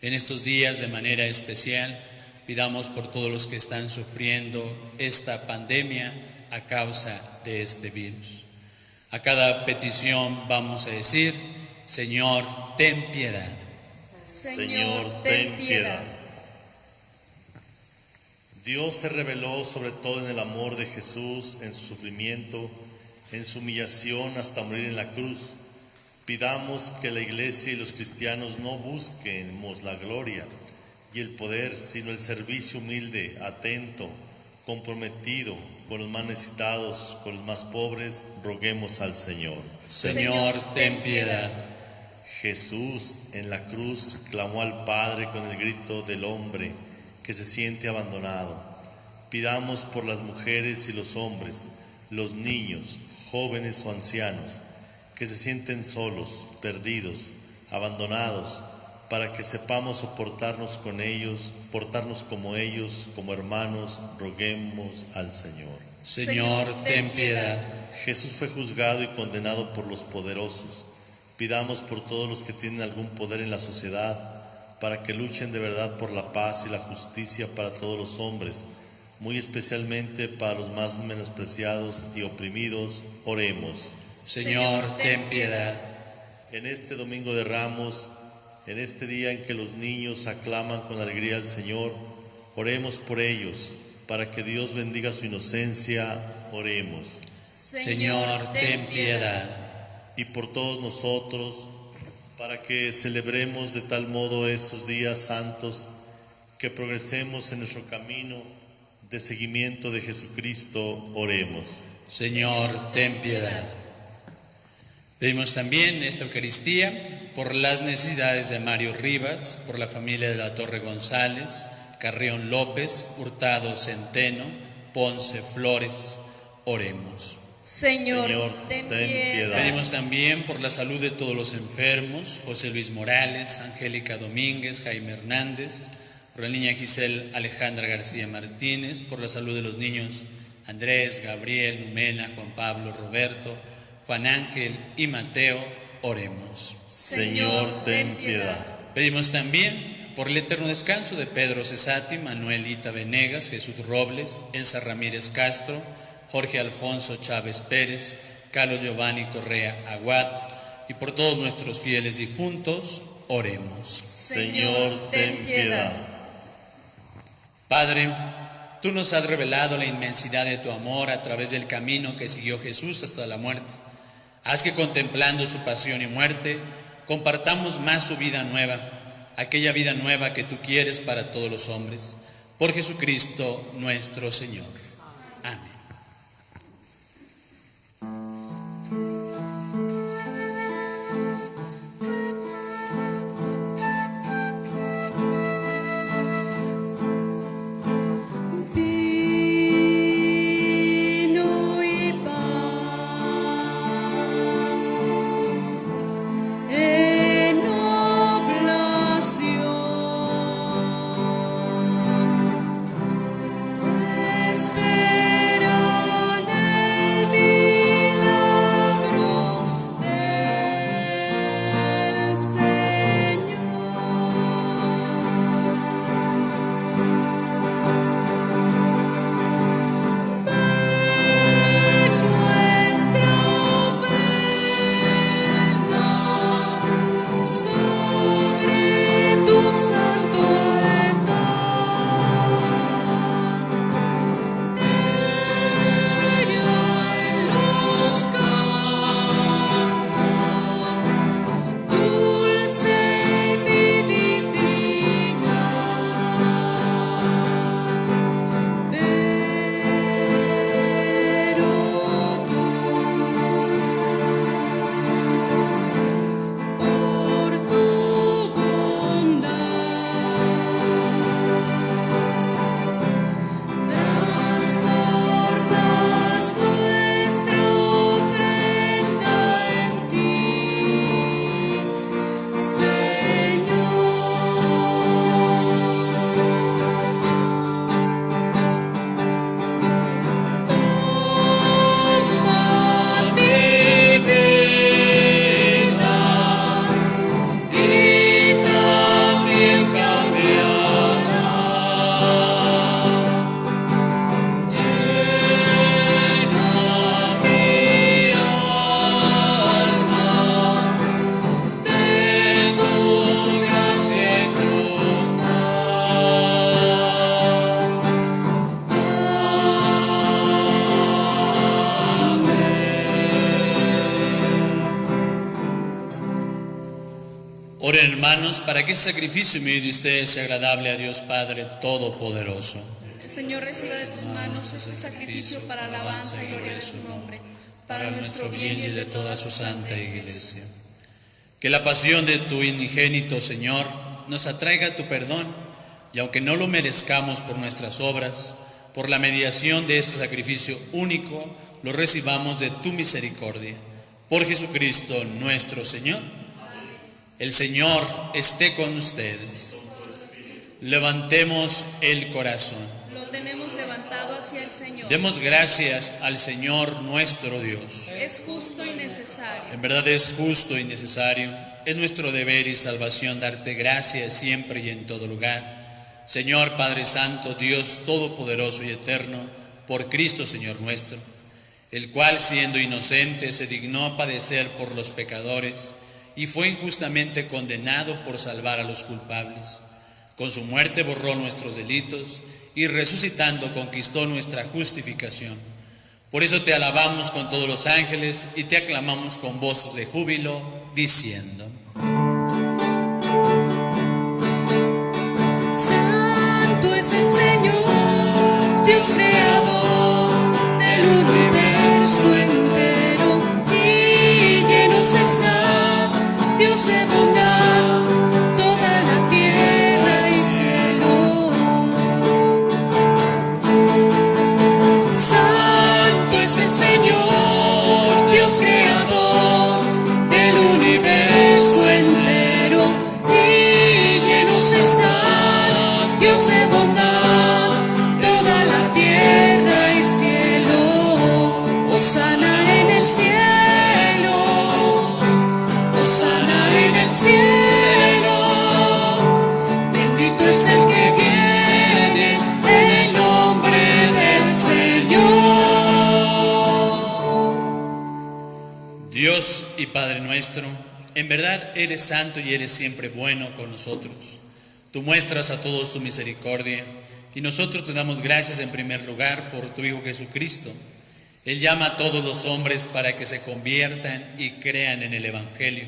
En estos días de manera especial, pidamos por todos los que están sufriendo esta pandemia a causa de este virus. A cada petición vamos a decir: Señor, ten piedad. Señor, ten piedad. Dios se reveló sobre todo en el amor de Jesús, en su sufrimiento, en su humillación hasta morir en la cruz. Pidamos que la Iglesia y los cristianos no busquemos la gloria y el poder, sino el servicio humilde, atento, comprometido con los más necesitados, con los más pobres. Roguemos al Señor. Señor, ten piedad. Jesús en la cruz clamó al Padre con el grito del hombre que se siente abandonado. Pidamos por las mujeres y los hombres, los niños, jóvenes o ancianos, que se sienten solos, perdidos, abandonados, para que sepamos soportarnos con ellos, portarnos como ellos, como hermanos, roguemos al Señor. Señor, ten piedad. Jesús fue juzgado y condenado por los poderosos. Pidamos por todos los que tienen algún poder en la sociedad, para que luchen de verdad por la paz y la justicia para todos los hombres, muy especialmente para los más menospreciados y oprimidos. Oremos. Señor, ten piedad. En este Domingo de Ramos, en este día en que los niños aclaman con alegría al Señor, oremos por ellos, para que Dios bendiga su inocencia. Oremos. Señor, ten piedad. Y por todos nosotros, para que celebremos de tal modo estos días santos, que progresemos en nuestro camino de seguimiento de Jesucristo. Oremos. Señor, ten piedad. Pedimos también esta Eucaristía por las necesidades de Mario Rivas, por la familia de la Torre González, Carrión López, Hurtado Centeno, Ponce Flores. Oremos. Señor, ten piedad. Pedimos también por la salud de todos los enfermos, José Luis Morales, Angélica Domínguez, Jaime Hernández, por la niña Giselle Alejandra García Martínez, por la salud de los niños Andrés, Gabriel, Lumena, Juan Pablo, Roberto, Juan Ángel y Mateo. Oremos. Señor, ten piedad. Pedimos también por el eterno descanso de Pedro Cesati, Manuelita Venegas, Jesús Robles, Elsa Ramírez Castro, Jorge Alfonso Chávez Pérez, Carlos Giovanni Correa Aguad, y por todos nuestros fieles difuntos. Oremos. Señor, ten piedad. Padre, tú nos has revelado la inmensidad de tu amor a través del camino que siguió Jesús hasta la muerte. Haz que contemplando su pasión y muerte, compartamos más su vida nueva, aquella vida nueva que tú quieres para todos los hombres. Por Jesucristo nuestro Señor. Amén. Oren, hermanos, para que ese sacrificio mío de ustedes sea agradable a Dios Padre Todopoderoso. El Señor reciba de tus manos este sacrificio para alabanza y gloria de su nombre, para nuestro bien y el de toda su santa Iglesia. Que la pasión de tu unigénito Señor nos atraiga a tu perdón, y aunque no lo merezcamos por nuestras obras, por la mediación de este sacrificio único, lo recibamos de tu misericordia. Por Jesucristo nuestro Señor. El Señor esté con ustedes. Levantemos el corazón. Lo tenemos levantado hacia el Señor. Demos gracias al Señor nuestro Dios. Es justo y necesario. En verdad es justo y necesario. Es nuestro deber y salvación darte gracias siempre y en todo lugar. Señor Padre Santo, Dios Todopoderoso y Eterno, por Cristo Señor nuestro, el cual siendo inocente se dignó padecer por los pecadores y fue injustamente condenado por salvar a los culpables. Con su muerte borró nuestros delitos y resucitando conquistó nuestra justificación. Por eso te alabamos con todos los ángeles y te aclamamos con voces de júbilo, diciendo: Santo es el Señor, Dios creador del universo entero, y llenos está Dios de bondad, toda la tierra y cielo. Santo es el Señor, Dios creador del universo entero, y llenos está Dios de bondad, toda la tierra y cielo. Hosana en el cielo, hosana en el cielo. Bendito es el que viene en el nombre del Señor. Dios y Padre nuestro, en verdad eres santo y eres siempre bueno con nosotros. Tú muestras a todos tu misericordia y nosotros te damos gracias en primer lugar por tu Hijo Jesucristo. Él llama a todos los hombres para que se conviertan y crean en el Evangelio.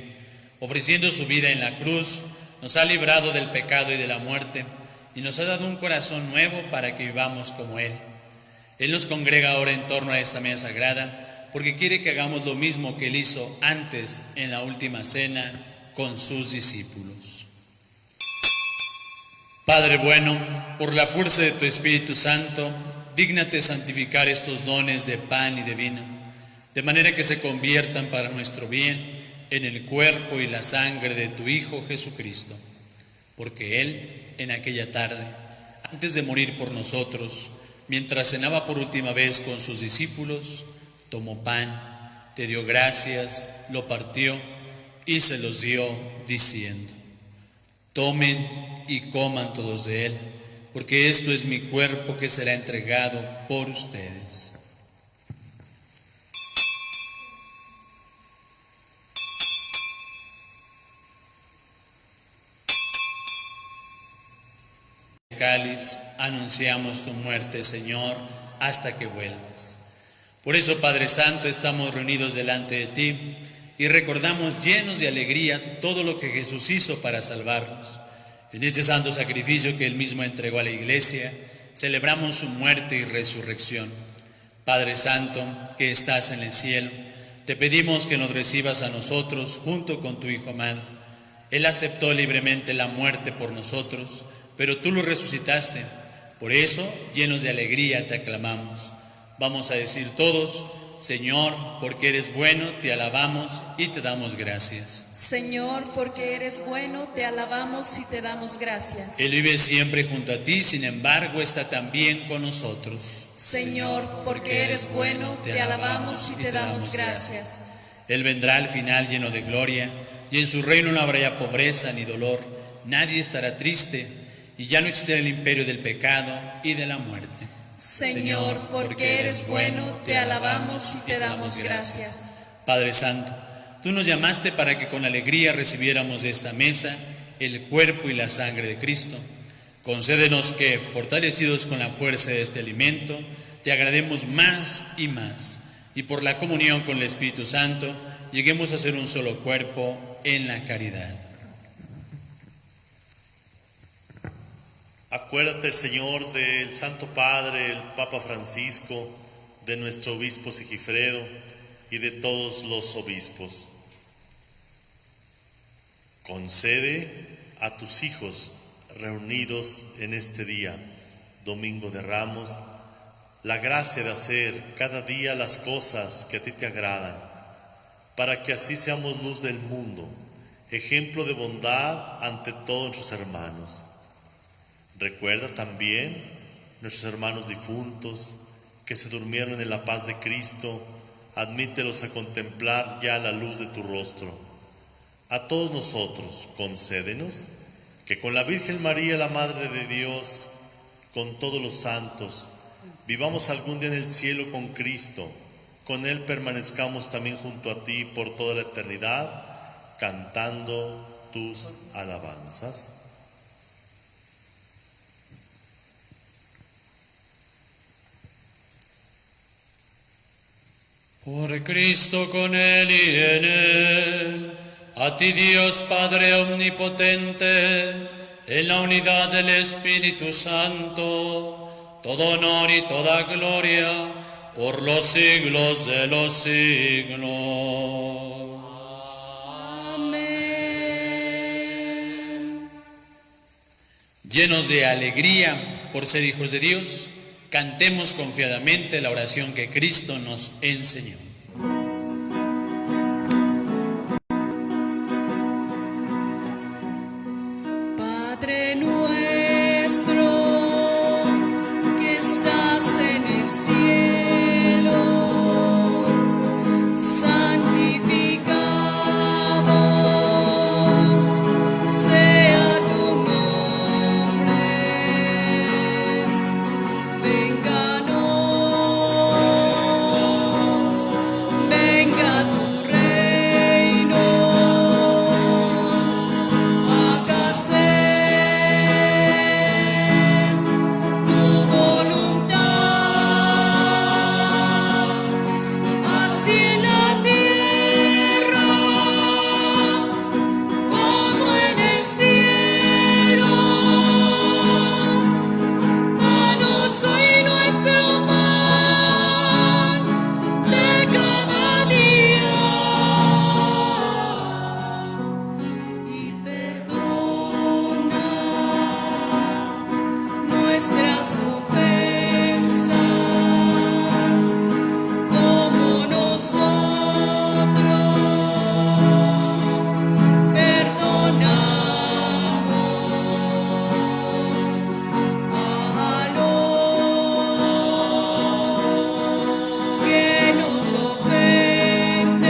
Ofreciendo su vida en la cruz, nos ha librado del pecado y de la muerte y nos ha dado un corazón nuevo para que vivamos como Él. Él nos congrega ahora en torno a esta mesa sagrada porque quiere que hagamos lo mismo que Él hizo antes en la última cena con sus discípulos. Padre bueno, por la fuerza de tu Espíritu Santo, dígnate santificar estos dones de pan y de vino, de manera que se conviertan para nuestro bien en el cuerpo y la sangre de tu Hijo Jesucristo. Porque Él, en aquella tarde, antes de morir por nosotros, mientras cenaba por última vez con sus discípulos, tomó pan, te dio gracias, lo partió y se los dio, diciendo: tomen y coman todos de él, porque esto es mi cuerpo que será entregado por ustedes. Cáliz, anunciamos tu muerte, Señor, hasta que vuelvas. Por eso, Padre Santo, estamos reunidos delante de ti y recordamos llenos de alegría todo lo que Jesús hizo para salvarnos. En este santo sacrificio que Él mismo entregó a la Iglesia, celebramos su muerte y resurrección. Padre Santo, que estás en el cielo, te pedimos que nos recibas a nosotros junto con tu Hijo amado. Él aceptó libremente la muerte por nosotros, pero tú lo resucitaste. Por eso, llenos de alegría, te aclamamos. Vamos a decir todos: Señor, porque eres bueno, te alabamos y te damos gracias. Señor, porque eres bueno, te alabamos y te damos gracias. Él vive siempre junto a ti, sin embargo, está también con nosotros. Señor, porque eres bueno, te alabamos y te damos gracias. Él vendrá al final lleno de gloria, y en su reino no habrá ya pobreza ni dolor. Nadie estará triste, y ya no existirá el imperio del pecado y de la muerte. Señor, porque eres bueno, te alabamos y te damos gracias. Padre Santo, tú nos llamaste para que con alegría recibiéramos de esta mesa el cuerpo y la sangre de Cristo. Concédenos que, fortalecidos con la fuerza de este alimento, te agrademos más y más, y por la comunión con el Espíritu Santo, lleguemos a ser un solo cuerpo en la caridad. Acuérdate, Señor, del Santo Padre, el Papa Francisco, de nuestro obispo Sigifredo y de todos los obispos. Concede a tus hijos reunidos en este día, Domingo de Ramos, la gracia de hacer cada día las cosas que a ti te agradan, para que así seamos luz del mundo ejemplo de bondad ante todos nuestros hermanos. Recuerda también nuestros hermanos difuntos que se durmieron en la paz de Cristo. Admítelos a contemplar ya la luz de tu rostro. A todos nosotros, concédenos que con la Virgen María, la Madre de Dios, con todos los santos, vivamos algún día en el cielo con Cristo. Con Él permanezcamos también junto a ti por toda la eternidad, cantando tus alabanzas. Por Cristo, con Él y en Él, a ti Dios Padre Omnipotente, en la unidad del Espíritu Santo, todo honor y toda gloria, por los siglos de los siglos. Amén. Llenos de alegría por ser hijos de Dios, cantemos confiadamente la oración que Cristo nos enseñó. Padre nuestro, que estás en el cielo, santificado sea tu nombre. Venga tu reino, hágase tu voluntad, así en la tierra como en el cielo. Danos hoy nuestro pan de cada día y perdona nuestras ofensas, como nosotros perdonamos a los que nos ofenden.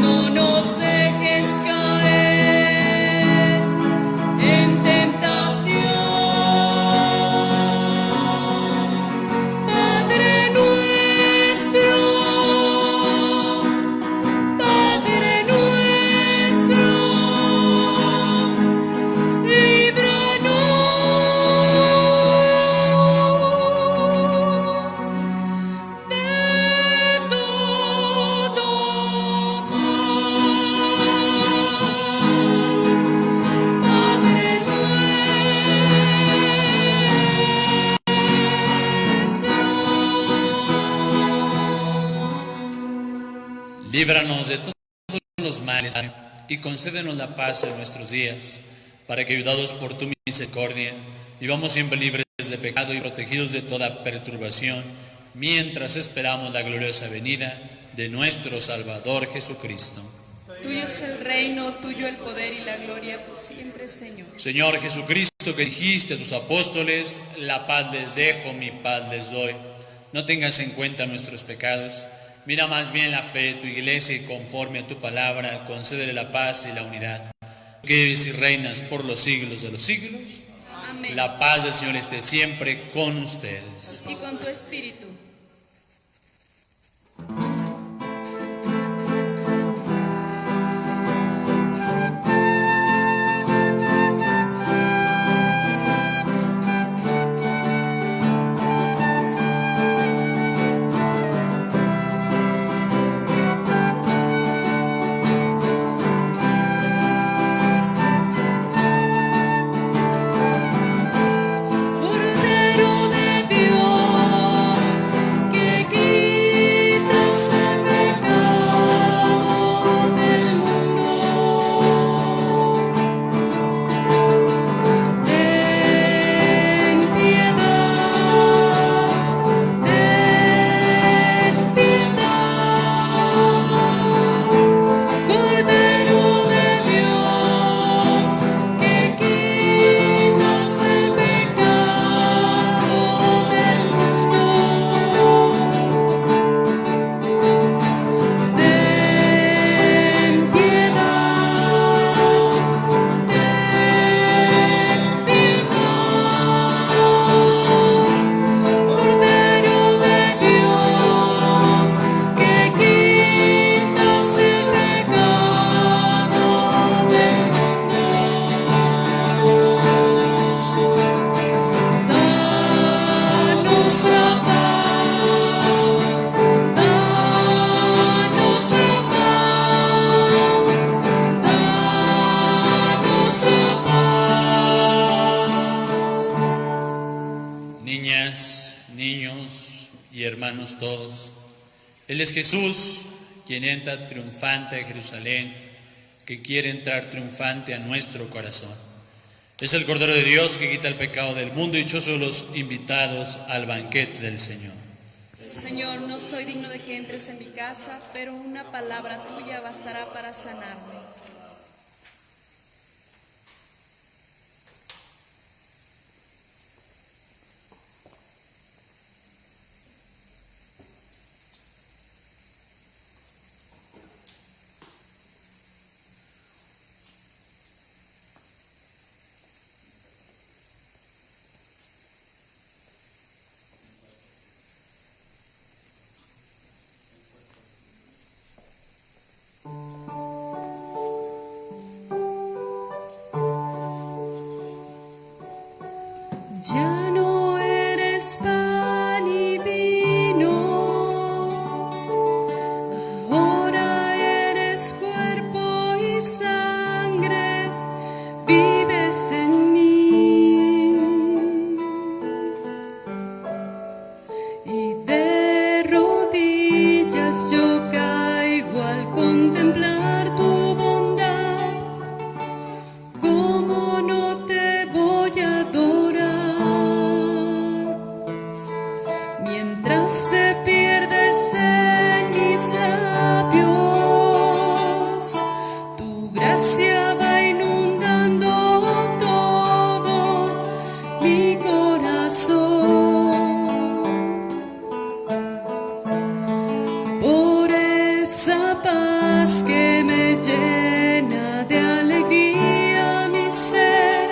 No nos dejes caer en tentación. Padre nuestro, líbranos de todo mal. Padre nuestro. Líbranos de todos los males y concédenos la paz en nuestros días, para que, ayudados por tu misericordia, vivamos siempre libres de pecado y protegidos de toda perturbación, mientras esperamos la gloriosa venida de nuestro Salvador Jesucristo. Tuyo es el reino, tuyo el poder y la gloria por siempre, Señor. Señor Jesucristo, que dijiste a tus apóstoles, la paz les dejo, mi paz les doy. No tengas en cuenta nuestros pecados, mira más bien la fe de tu iglesia y conforme a tu palabra, concédele la paz y la unidad. Que vives y reinas por los siglos de los siglos. Amén. La paz del Señor esté siempre con ustedes. Y con tu espíritu. Cordero de Dios, hermanos todos. Él es Jesús, quien entra triunfante a Jerusalén, que quiere entrar triunfante a nuestro corazón. Es el Cordero de Dios que quita el pecado del mundo, y dichosos los invitados al banquete del Señor. Señor, no soy digno de que entres en mi casa, pero una palabra tuya bastará para sanarme. Ya no eres pan y vino, ahora eres cuerpo y sangre, vives en mí. Y de rodillas yo caigo al contemplar tu bondad. ¿Cómo no te voy a adorar? Mientras te pierdes en mis labios, tu gracia va inundando todo mi corazón. Por esa paz que me llena de alegría mi ser,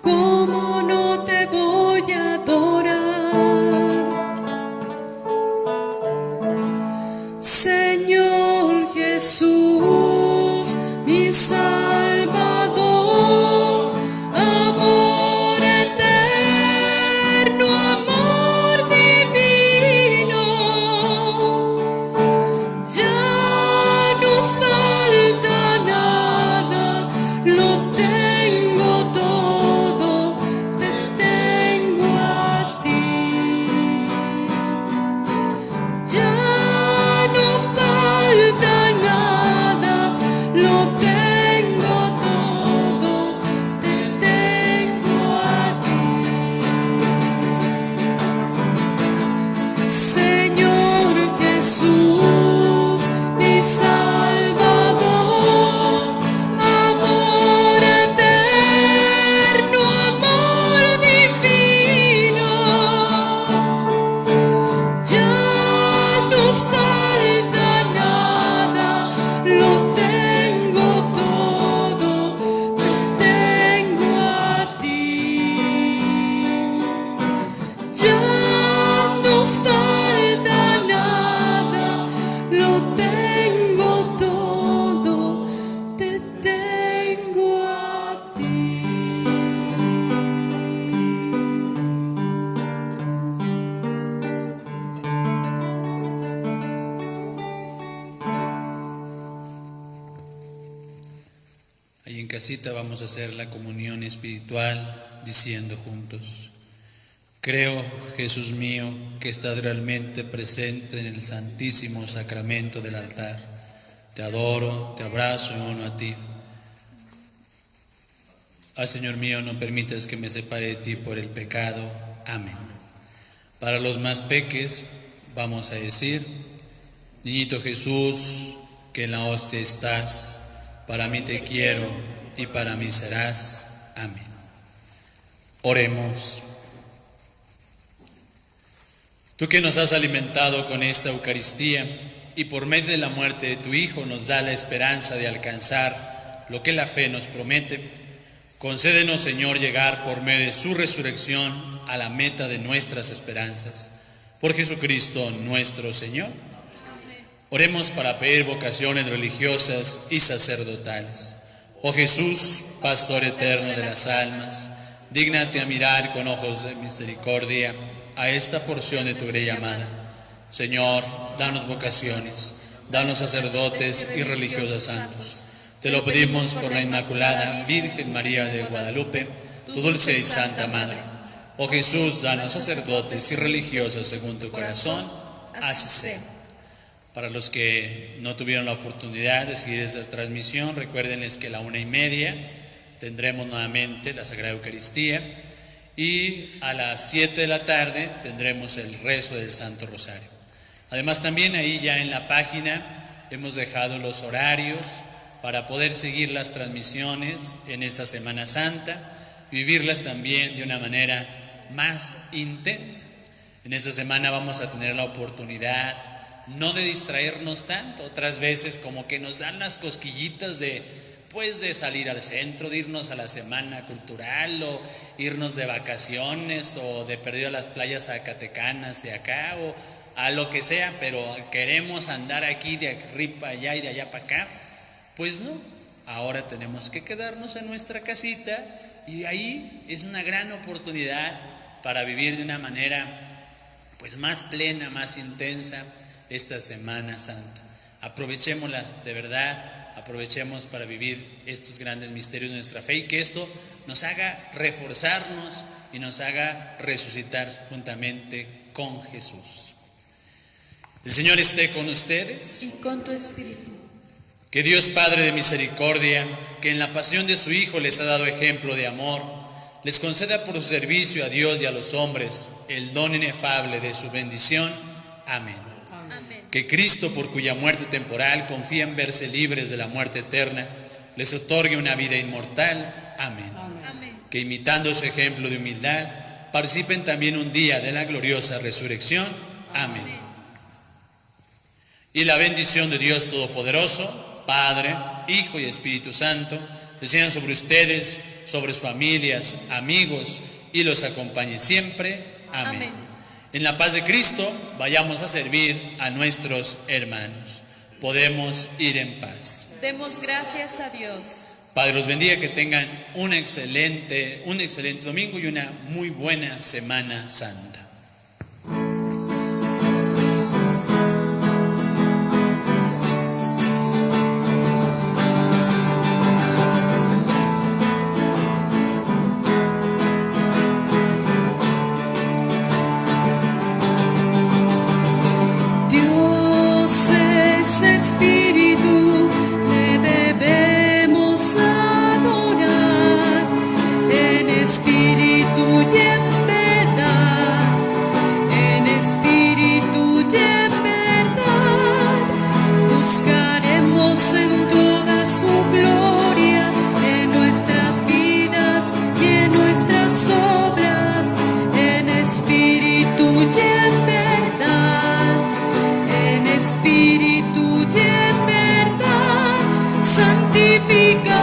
¿cómo no te voy a adorar? Señor Jesús, mi Salvador, amor eterno, amor divino, ya no falta nada, lo tengo todo, te tengo a ti. Ya no falta nada, lo tengo todo, te tengo a ti. Señor Jesús, mi Salvador, amor eterno, amor divino, ya no falta nada, lo tengo todo, te tengo a ti. Ya no falta nada, lo tengo todo, te tengo a ti. Ahí en casita vamos a hacer la comunión espiritual diciendo juntos: creo, Jesús mío, que estás realmente presente en el santísimo sacramento del altar. Te adoro, te abrazo y uno a ti. Ay, Señor mío, no permitas que me separe de ti por el pecado. Amén. Para los más peques vamos a decir: Niñito Jesús, que en la hostia estás, para mí te quiero y para mí serás. Amén. Oremos. Tú que nos has alimentado con esta Eucaristía y por medio de la muerte de tu Hijo nos da la esperanza de alcanzar lo que la fe nos promete, concédenos, Señor, llegar por medio de su resurrección a la meta de nuestras esperanzas. Por Jesucristo nuestro Señor. Oremos para pedir vocaciones religiosas y sacerdotales. Oh Jesús, Pastor eterno de las almas, dígnate a mirar con ojos de misericordia a esta porción de tu grey amada. Señor, danos vocaciones, danos sacerdotes y religiosas santos. Te lo pedimos por la Inmaculada Virgen María de Guadalupe, tu dulce y santa Madre. Oh Jesús, danos sacerdotes y religiosos según tu corazón. Así sea. Para los que no tuvieron la oportunidad de seguir esta transmisión, recuérdenles que a la 1:30 tendremos nuevamente la Sagrada Eucaristía y a las 7 de la tarde tendremos el rezo del Santo Rosario. Además, también ahí ya en la página hemos dejado los horarios para poder seguir las transmisiones en esta Semana Santa, vivirlas también de una manera más intensa. En esta semana vamos a tener la oportunidad no de distraernos tanto, otras veces como que nos dan las cosquillitas de salir al centro, de irnos a la semana cultural o irnos de vacaciones o de perdido a las playas zacatecanas de acá o a lo que sea, pero queremos andar aquí de arriba para allá y de allá para acá. Pues no, ahora tenemos que quedarnos en nuestra casita y ahí es una gran oportunidad para vivir de una manera pues más plena, más intensa esta Semana Santa. Aprovechémosla de verdad, aprovechemos para vivir estos grandes misterios de nuestra fe y que esto nos haga reforzarnos y nos haga resucitar juntamente con Jesús. El Señor esté con ustedes. Y con tu espíritu. Que Dios Padre de misericordia, que en la pasión de su Hijo les ha dado ejemplo de amor, les conceda por su servicio a Dios y a los hombres el don inefable de su bendición. Amén. Que Cristo, por cuya muerte temporal confían verse libres de la muerte eterna, les otorgue una vida inmortal. Amén. Amén. Que imitando su ejemplo de humildad, participen también un día de la gloriosa resurrección. Amén. Y la bendición de Dios Todopoderoso, Padre, Hijo y Espíritu Santo, desciendan sobre ustedes, sobre sus familias, amigos, y los acompañe siempre. Amén. Amén. En la paz de Cristo, vayamos a servir a nuestros hermanos. Podemos ir en paz. Demos gracias a Dios. Padre los bendiga, que tengan un excelente domingo y una muy buena Semana Santa. Espíritu, le debemos adorar en espíritu y en verdad, en espíritu y en verdad. Buscaremos en toda su gloria, en nuestras vidas y en nuestras obras, en espíritu y en verdad, en espíritu y en verdad. Santifica